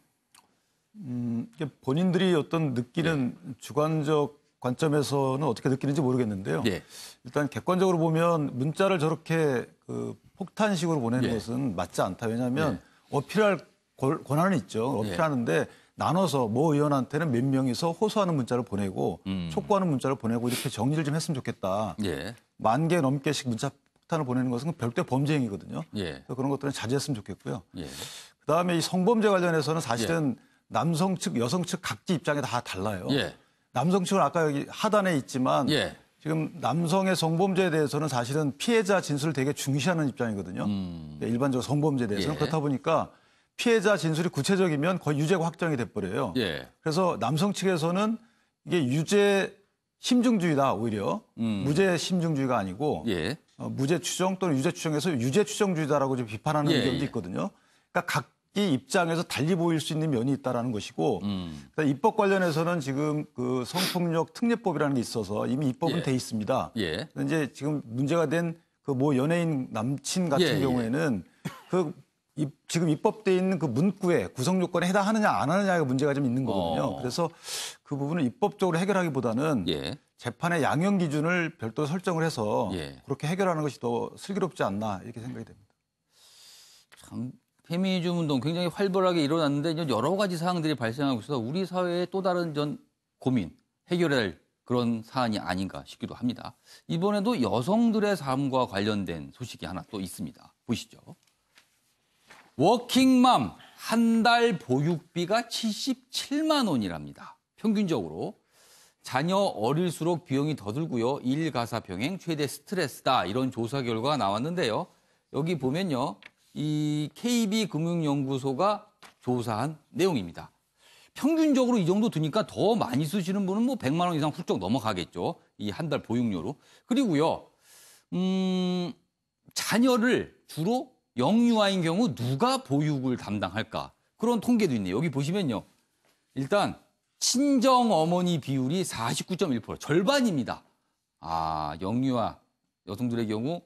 본인들이 어떤 느끼는 주관적 관점에서는 어떻게 느끼는지 모르겠는데요. 예. 일단 객관적으로 보면 문자를 저렇게 폭탄식으로 보내는 것은 맞지 않다. 왜냐하면 어필할 권한은 있죠. 어필하는데 나눠서 모 의원한테는 몇 명이서 호소하는 문자를 보내고 촉구하는 문자를 보내고 이렇게 정리를 좀 했으면 좋겠다. 10,000개 넘게씩 문자 폭탄을 보내는 것은 별도의 범죄 행위거든요. 그래서 그런 것들은 자제했으면 좋겠고요. 그다음에 이 성범죄 관련해서는 사실은 남성 측, 여성 측 각기 입장이 다 달라요. 남성 측은 아까 여기 하단에 있지만 지금 남성의 성범죄에 대해서는 사실은 피해자 진술을 되게 중시하는 입장이거든요. 일반적으로 성범죄에 대해서는. 그렇다 보니까 피해자 진술이 구체적이면 거의 유죄가 확정이 돼버려요. 그래서 남성 측에서는 이게 유죄 심증주의다 오히려. 무죄 심증주의가 아니고 무죄 추정 또는 유죄 추정에서 유죄 추정주의다라고 좀 비판하는 의견도 있거든요. 그러니까 각기 입장에서 달리 보일 수 있는 면이 있다라는 것이고 그러니까 입법 관련해서는 지금 그 성폭력 특례법이라는 게 있어서 이미 입법은 돼 있습니다. 이제 지금 문제가 된 그 모 연예인 남친 같은 경우에는 지금 입법돼 있는 그 문구에 구성 요건에 해당하느냐 안 하느냐가 문제가 좀 있는 거거든요. 그래서 그 부분을 입법적으로 해결하기보다는 재판의 양형 기준을 별도로 설정을 해서 그렇게 해결하는 것이 더 슬기롭지 않나 이렇게 생각이 됩니다. 참 페미니즘 운동 굉장히 활발하게 일어났는데 이제 여러 가지 사항들이 발생하고 있어서 우리 사회의 또 다른 고민, 해결해야 할 그런 사안이 아닌가 싶기도 합니다. 이번에도 여성들의 삶과 관련된 소식이 하나 또 있습니다. 보시죠. 워킹맘 한 달 보육비가 77만 원이랍니다. 평균적으로. 자녀 어릴수록 비용이 더 들고요. 일가사 병행 최대 스트레스다. 이런 조사 결과가 나왔는데요. 여기 보면요. 이 KB금융연구소가 조사한 내용입니다. 평균적으로 이 정도 드니까 더 많이 쓰시는 분은 뭐 100만 원 이상 훌쩍 넘어가겠죠. 이 한 달 보육료로. 그리고요. 자녀를 주로 영유아인 경우 누가 보육을 담당할까? 그런 통계도 있네요. 여기 보시면요. 일단 친정 어머니 비율이 49.1%, 절반입니다. 영유아 여성들의 경우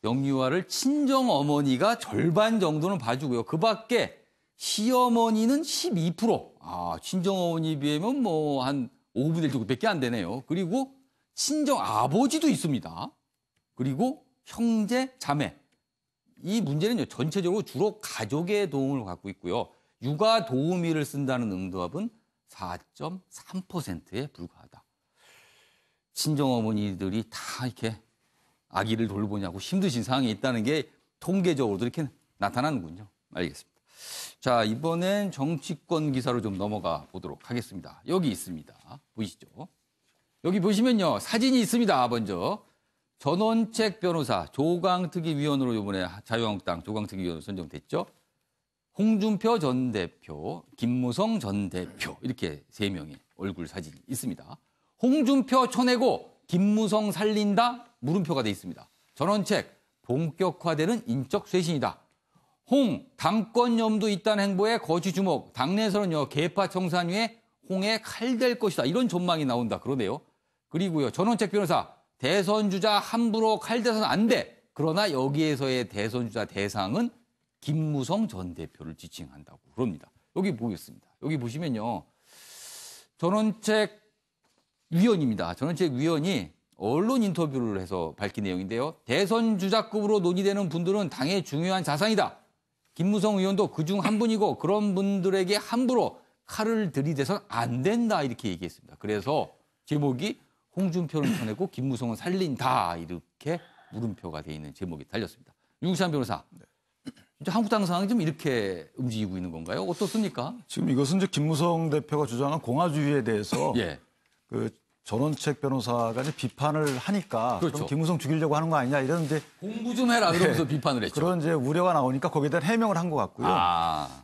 영유아를 친정 어머니가 절반 정도는 봐주고요. 그 밖에 시어머니는 12%. 친정 어머니 비하면 뭐 한 5분의 1 정도밖에 안 되네요. 그리고 친정 아버지도 있습니다. 그리고 형제, 자매. 이 문제는요, 전체적으로 주로 가족의 도움을 받고 있고요. 육아 도우미를 쓴다는 응답은 4.3%에 불과하다. 친정어머니들이 다 이렇게 아기를 돌보냐고 힘드신 상황에 있다는 게 통계적으로도 이렇게 나타나는군요. 알겠습니다. 자, 이번엔 정치권 기사로 좀 넘어가 보도록 하겠습니다. 여기 있습니다. 보이시죠? 여기 보시면요, 사진이 있습니다. 먼저. 전원책 변호사, 조강특위 위원으로 이번에 자유한국당 조강특위 위원으로 선정됐죠. 홍준표 전 대표, 김무성 전 대표 이렇게 3명의 얼굴 사진이 있습니다. 홍준표 쳐내고 김무성 살린다 물음표가 돼 있습니다. 전원책, 본격화되는 인적 쇄신이다. 홍, 당권염도 있다는 행보에 거취 주목. 당내에서는요, 계파 청산위에 홍에 칼 될 것이다. 이런 전망이 나온다 그러네요. 그리고요, 전원책 변호사, 대선 주자 함부로 칼 대선 안 돼. 그러나 여기에서의 대선 주자 대상은 김무성 전 대표를 지칭한다고 그럽니다. 여기 보겠습니다. 여기 보시면요. 전원책 위원입니다. 전원책 위원이 언론 인터뷰를 해서 밝힌 내용인데요. 대선 주자급으로 논의되는 분들은 당의 중요한 자산이다. 김무성 의원도 그중 한 분이고 그런 분들에게 함부로 칼을 들이대선 안 된다 이렇게 얘기했습니다. 그래서 제목이 홍준표는 쳐내고 김무성은 살린다 이렇게 물음표가 돼 있는 제목이 달렸습니다. 윤기찬 변호사, 한국 당 상황이 좀 이렇게 움직이고 있는 건가요? 어떻습니까? 지금 이것은 이제 김무성 대표가 주장한 공화주의에 대해서 예. 그 전원책 변호사가 이제 비판을 하니까 그렇죠. 그럼 김무성 죽이려고 하는 거 아니냐 이런 이제 공부 좀 해라 그러면서 비판을 했죠. 그런 이제 우려가 나오니까 거기에 대한 해명을 한 것 같고요.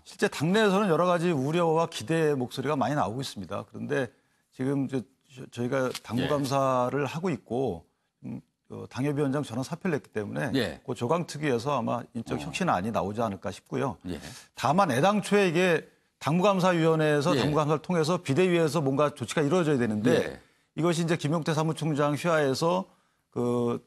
실제 당내에서는 여러 가지 우려와 기대의 목소리가 많이 나오고 있습니다. 그런데 지금 저희가 당무감사를 하고 있고 당협위원장 전원 사표를 냈기 때문에 그 조강특위에서 아마 인적 혁신안이 나오지 않을까 싶고요. 다만 애당초에 이게 당무감사위원회에서 당무감사를 통해서 비대위에서 뭔가 조치가 이루어져야 되는데 이것이 이제 김용태 사무총장 휘하에서 그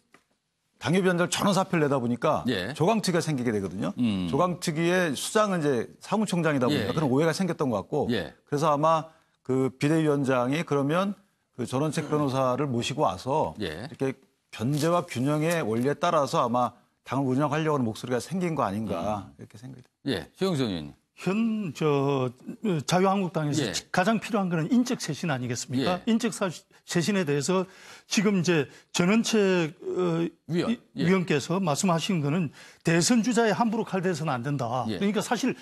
당협위원장 전원 사표를 내다 보니까 조강특위가 생기게 되거든요. 조강특위의 수장은 이제 사무총장이다 보니까 그런 오해가 생겼던 것 같고 그래서 아마 그 비대위원장이 그러면 그 전원책 변호사를 모시고 와서 이렇게 견제와 균형의 원리에 따라서 아마 당을 운영하려고 하는 목소리가 생긴 거 아닌가 이렇게 생각이 듭니다. 최영선 의원님. 자유한국당에서 가장 필요한 거는 인적 쇄신 아니겠습니까? 인적 쇄신에 대해서 지금 이제 전원책 위원께서 말씀하신 거는 대선 주자에 함부로 칼 대서는 안 된다. 그러니까 사실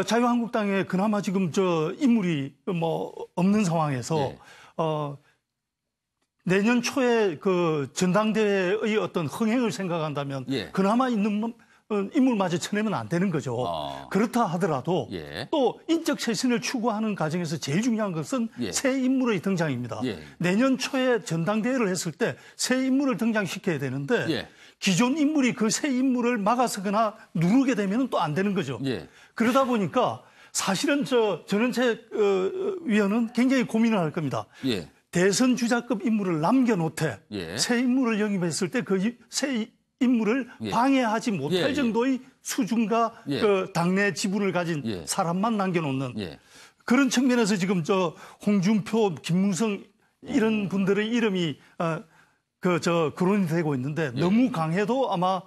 자유한국당에 그나마 지금 인물이 뭐 없는 상황에서 내년 초에 그 전당대회의 어떤 흥행을 생각한다면 그나마 있는 인물마저 쳐내면 안 되는 거죠. 그렇다 하더라도 또 인적 쇄신을 추구하는 과정에서 제일 중요한 것은 새 인물의 등장입니다. 내년 초에 전당대회를 했을 때 새 인물을 등장시켜야 되는데 기존 인물이 그 새 인물을 막아서거나 누르게 되면 또 안 되는 거죠. 그러다 보니까 사실은 전원책 위원은 굉장히 고민을 할 겁니다. 대선 주자급 인물을 남겨놓되 새 인물을 영입했을 때 그 새 인물을 방해하지 못할 정도의 수준과 그 당내 지분을 가진 사람만 남겨놓는 그런 측면에서 지금 홍준표, 김무성 이런 분들의 이름이 거론이 되고 있는데 너무 강해도 아마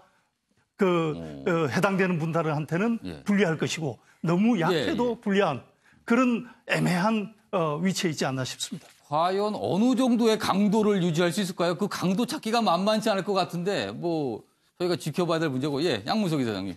해당되는 분들한테는 불리할 것이고 너무 약해도 불리한 그런 애매한 위치에 있지 않나 싶습니다. 과연 어느 정도의 강도를 유지할 수 있을까요? 그 강도 찾기가 만만치 않을 것 같은데 저희가 지켜봐야 될 문제고 양문석 이사장님.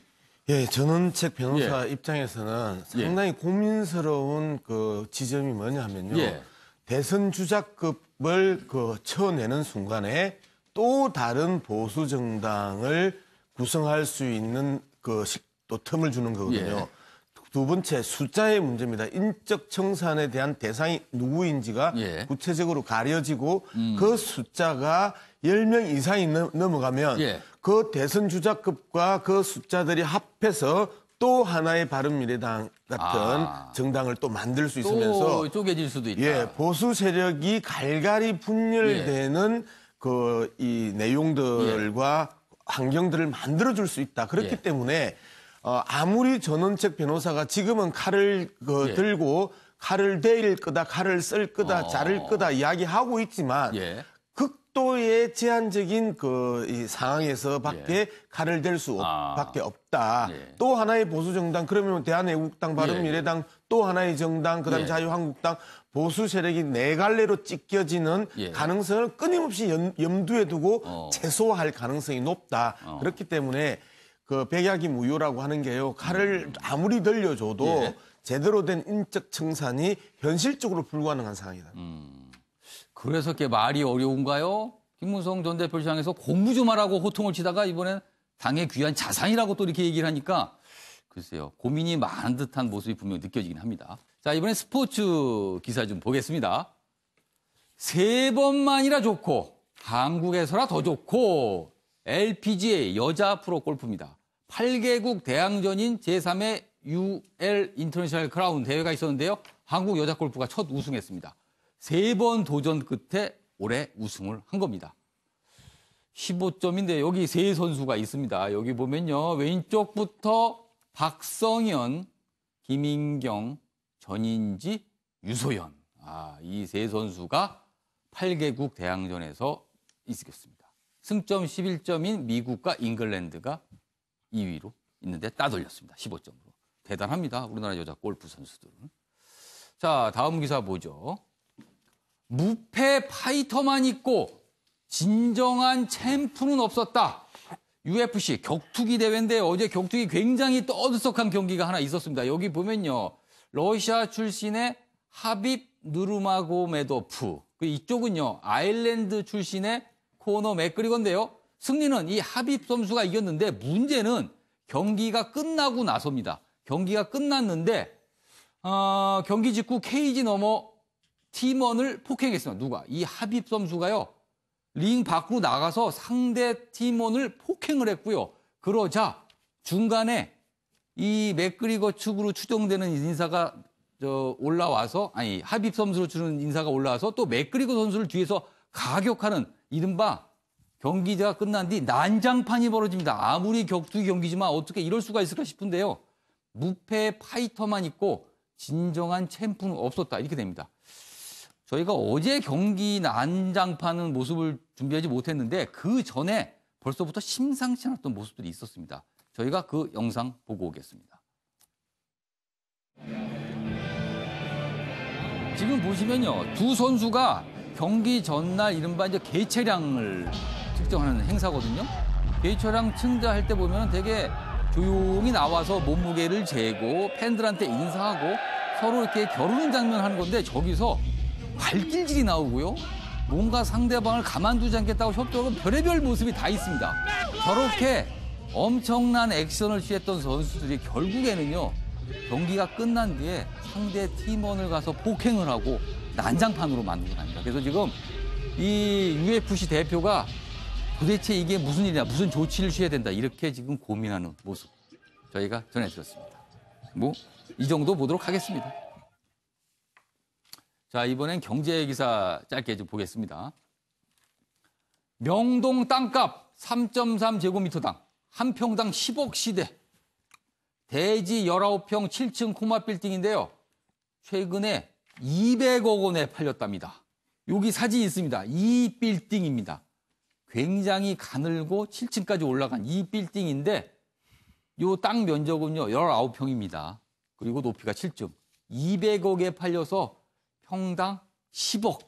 전원책 변호사 입장에서는 상당히 고민스러운 그 지점이 뭐냐면요. 대선 주자급을 쳐내는 순간에 또 다른 보수 정당을 구성할 수 있는 또 틈을 주는 거거든요. 두 번째 숫자의 문제입니다. 인적 청산에 대한 대상이 누구인지가 구체적으로 가려지고 그 숫자가 10명 이상이 넘어가면 그 대선 주자급과 그 숫자들이 합해서 또 하나의 바른미래당 같은 정당을 또 만들 수 있으면서 또 쪼개질 수도 있다. 보수 세력이 갈갈이 분열되는 이 내용들과 환경들을 만들어줄 수 있다. 그렇기 때문에 아무리 전원책 변호사가 지금은 칼을 들고 칼을 대일 거다, 칼을 쓸 거다, 자를 거다 이야기하고 있지만 극도의 제한적인 이 상황에서 밖에 칼을 댈 수밖에 없다. 또 하나의 보수 정당 그러면 대한애국당, 바른미래당 또 하나의 정당 그다음에 자유한국당 보수 세력이 네 갈래로 찢겨지는 가능성을 끊임없이 염두에 두고 최소화할 가능성이 높다. 그렇기 때문에 백약이 무효라고 하는 게요. 칼을 아무리 들려줘도 제대로 된 인적 청산이 현실적으로 불가능한 상황이다. 그래서 그게 말이 어려운가요? 김무성 전 대표를 향해서 공부 좀 하라고 호통을 치다가 이번엔 당의 귀한 자산이라고 또 이렇게 얘기를 하니까 글쎄요. 고민이 많은 듯한 모습이 분명히 느껴지긴 합니다. 자, 이번엔 스포츠 기사 좀 보겠습니다. 3번만이라 좋고 한국에서라 더 좋고 LPGA 여자 프로 골프입니다. 8개국 대항전인 제3회 UL 인터내셔널 크라운 대회가 있었는데요. 한국 여자 골프가 첫 우승했습니다. 3번 도전 끝에 올해 우승을 한 겁니다. 15점인데 여기 세 선수가 있습니다. 여기 보면요. 왼쪽부터 박성현, 김인경, 전인지, 유소연. 이 세 선수가 8개국 대항전에서 이겼습니다. 승점 11점인 미국과 잉글랜드가 2위로 있는데 따돌렸습니다. 15점으로. 대단합니다. 우리나라 여자 골프 선수들은. 자, 다음 기사 보죠. 무패 파이터만 있고 진정한 챔프는 없었다. UFC 격투기 대회인데 어제 격투기 굉장히 떠들썩한 경기가 하나 있었습니다. 여기 보면요. 러시아 출신의 하빕 누르마고메도프. 이쪽은요. 아일랜드 출신의 코너 맥그리거인데요. 승리는 이 하빕 선수가 이겼는데 문제는 경기가 끝나고 나서입니다. 경기가 끝났는데 경기 직후 케이지 너머 팀원을 폭행했습니다. 누가? 이 하빕 선수가요. 링 밖으로 나가서 상대 팀원을 폭행을 했고요. 그러자 중간에 이 맥그리거 측으로 추정되는 인사가 올라와서 하빕 선수로 주는 인사가 올라와서 또 맥그리거 선수를 뒤에서 가격하는 이른바 경기가 끝난 뒤 난장판이 벌어집니다. 아무리 격투기 경기지만 어떻게 이럴 수가 있을까 싶은데요. 무패 파이터만 있고 진정한 챔프는 없었다. 이렇게 됩니다. 저희가 어제 경기 난장판은 모습을 준비하지 못했는데 그 전에 벌써부터 심상치 않았던 모습들이 있었습니다. 저희가 그 영상 보고 오겠습니다. 지금 보시면요. 두 선수가 경기 전날 이른바 이제 개체량을 측정하는 행사거든요. 개체량 측정할 때 보면 되게 조용히 나와서 몸무게를 재고 팬들한테 인사하고 서로 이렇게 겨루는 장면 하는 건데 저기서 발길질이 나오고요. 뭔가 상대방을 가만두지 않겠다고 협조하고 별의별 모습이 다 있습니다. 저렇게 엄청난 액션을 취했던 선수들이 결국에는요. 경기가 끝난 뒤에 상대 팀원을 가서 폭행을 하고 난장판으로 만들고 납니다. 그래서 지금 이 UFC 대표가 도대체 이게 무슨 일이냐, 무슨 조치를 취해야 된다 이렇게 지금 고민하는 모습 저희가 전해드렸습니다. 이 정도 보도록 하겠습니다. 자, 이번엔 경제 기사 짧게 좀 보겠습니다. 명동 땅값 3.3제곱미터당 한 평당 10억 시대. 대지 19평 7층 코마 빌딩인데요. 최근에 200억 원에 팔렸답니다. 여기 사진이 있습니다. 이 빌딩입니다. 굉장히 가늘고 7층까지 올라간 이 빌딩인데 요 땅 면적은요 19평입니다. 그리고 높이가 7층. 200억에 팔려서 평당 10억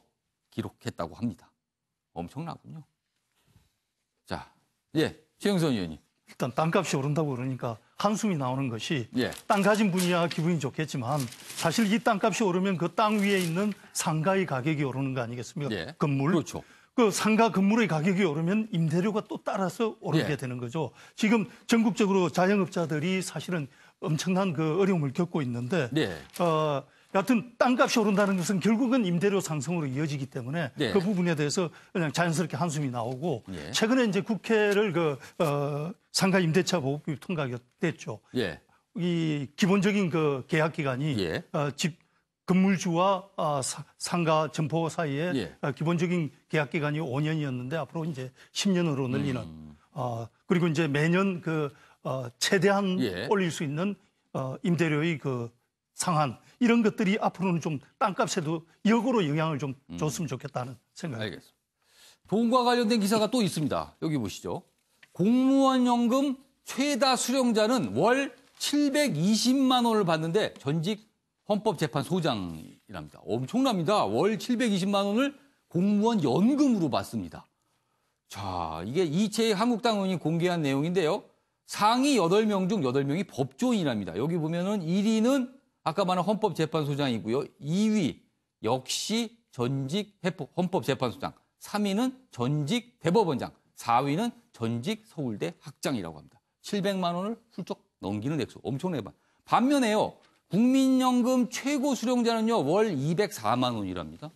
기록했다고 합니다. 엄청나군요. 자, 최영선 의원님. 일단 땅값이 오른다고 그러니까 한숨이 나오는 것이 예. 땅 가진 분이야 기분이 좋겠지만 사실 이 땅값이 오르면 그 땅 위에 있는 상가의 가격이 오르는 거 아니겠습니까? 예. 건물. 그렇죠. 그 상가 건물의 가격이 오르면 임대료가 또 따라서 오르게 되는 거죠. 지금 전국적으로 자영업자들이 사실은 엄청난 그 어려움을 겪고 있는데 여하튼 땅값이 오른다는 것은 결국은 임대료 상승으로 이어지기 때문에 그 부분에 대해서 그냥 자연스럽게 한숨이 나오고 최근에 이제 국회를 상가 임대차 보호법이 통과가 됐죠. 이 기본적인 그 계약 기간이 집 건물주와 상가 점포 사이에 기본적인 계약 기간이 5년이었는데 앞으로 이제 10년으로 늘리는 그리고 이제 매년 최대한 올릴 수 있는 임대료의 그 상한 이런 것들이 앞으로는 좀 땅값에도 역으로 영향을 좀 줬으면 좋겠다는 생각입니다. 알겠습니다. 돈과 관련된 기사가 또 있습니다. 여기 보시죠. 공무원 연금 최다 수령자는 월 720만 원을 받는데 전직 헌법재판소장이랍니다. 엄청납니다. 월 720만 원을 공무원 연금으로 받습니다. 자, 이게 이채익 한국당 의원이 공개한 내용인데요. 상위 8명 중 8명이 법조인이랍니다. 여기 보면은 1위는 아까 말한 헌법재판소장이고요. 2위 역시 전직 헌법재판소장, 3위는 전직 대법원장, 4위는 전직 서울대 학장이라고 합니다. 700만 원을 훌쩍 넘기는 액수, 엄청나게. 반면에요. 국민연금 최고 수령자는요. 월 204만 원이랍니다.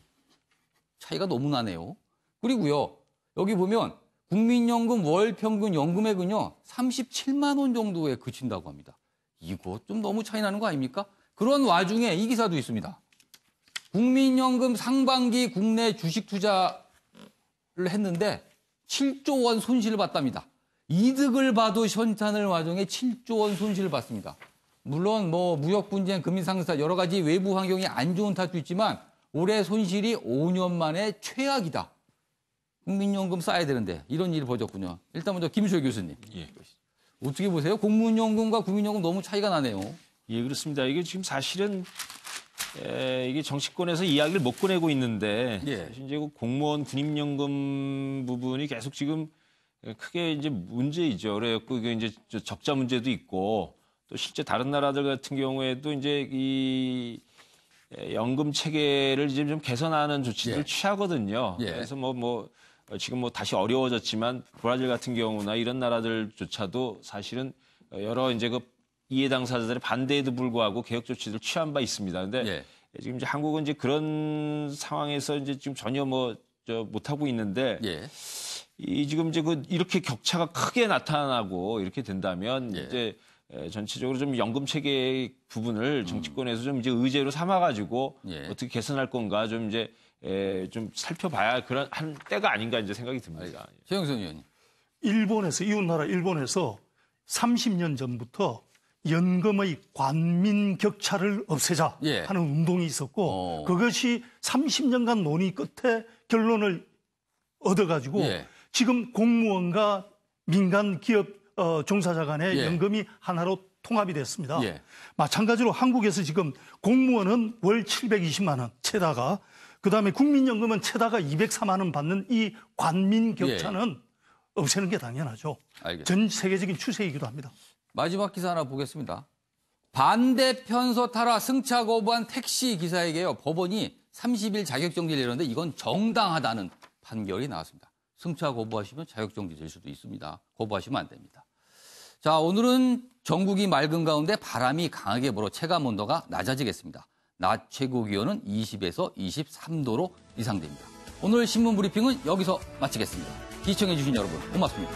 차이가 너무 나네요. 그리고요. 여기 보면 국민연금 월 평균 연금액은요. 37만 원 정도에 그친다고 합니다. 이거 좀 너무 차이 나는 거 아닙니까? 그런 와중에 이 기사도 있습니다. 국민연금 상반기 국내 주식 투자를 했는데 7조 원 손실을 봤답니다. 이득을 봐도 현찮을 와중에 7조 원 손실을 봤습니다. 물론 무역 분쟁, 금리 상승 여러 가지 외부 환경이 안 좋은 탓도 있지만 올해 손실이 5년 만에 최악이다. 국민연금 쌓아야 되는데 이런 일이 벌어졌군요. 일단 먼저 김수혁 교수님. 예. 어떻게 보세요? 공무원연금과 국민연금 너무 차이가 나네요. 예, 그렇습니다. 이게 지금 사실은 이게 정치권에서 이야기를 못 꺼내고 있는데 사실 이제 공무원 군임연금 부분이 계속 지금 크게 이제 문제이죠. 그래갖고 이게 이제 적자 문제도 있고 또 실제 다른 나라들 같은 경우에도 이제 이 연금 체계를 이제 좀 개선하는 조치들을 취하거든요. 그래서 지금 다시 어려워졌지만 브라질 같은 경우나 이런 나라들조차도 사실은 여러 이제 그 이해 당사자들의 반대에도 불구하고 개혁 조치를 취한 바 있습니다. 근데 지금 이제 한국은 이제 그런 상황에서 이제 지금 전혀 못 하고 있는데 지금 이제 이렇게 격차가 크게 나타나고 이렇게 된다면 이제 전체적으로 좀 연금 체계 부분을 정치권에서 좀 이제 의제로 삼아가지고 어떻게 개선할 건가 좀 이제 좀 살펴봐야 그런 한 때가 아닌가 이제 생각이 듭니다. 최영선 의원님. 이웃나라 일본에서 30년 전부터 연금의 관민 격차를 없애자 하는 운동이 있었고 그것이 30년간 논의 끝에 결론을 얻어가지고 지금 공무원과 민간 기업 종사자 간의 연금이 하나로 통합이 됐습니다. 마찬가지로 한국에서 지금 공무원은 월 720만 원 채다가 그다음에 국민연금은 채다가 204만 원 받는 이 관민 격차는 없애는 게 당연하죠. 알겠습니다. 전 세계적인 추세이기도 합니다. 마지막 기사 하나 보겠습니다. 반대편서 타라 승차 거부한 택시 기사에게요. 법원이 30일 자격정지를 내렸는데 이건 정당하다는 판결이 나왔습니다. 승차 거부하시면 자격정지 될 수도 있습니다. 거부하시면 안 됩니다. 자, 오늘은 전국이 맑은 가운데 바람이 강하게 불어 체감 온도가 낮아지겠습니다. 낮 최고 기온은 20에서 23도로 예상됩니다. 오늘 신문 브리핑은 여기서 마치겠습니다. 시청해주신 여러분 고맙습니다.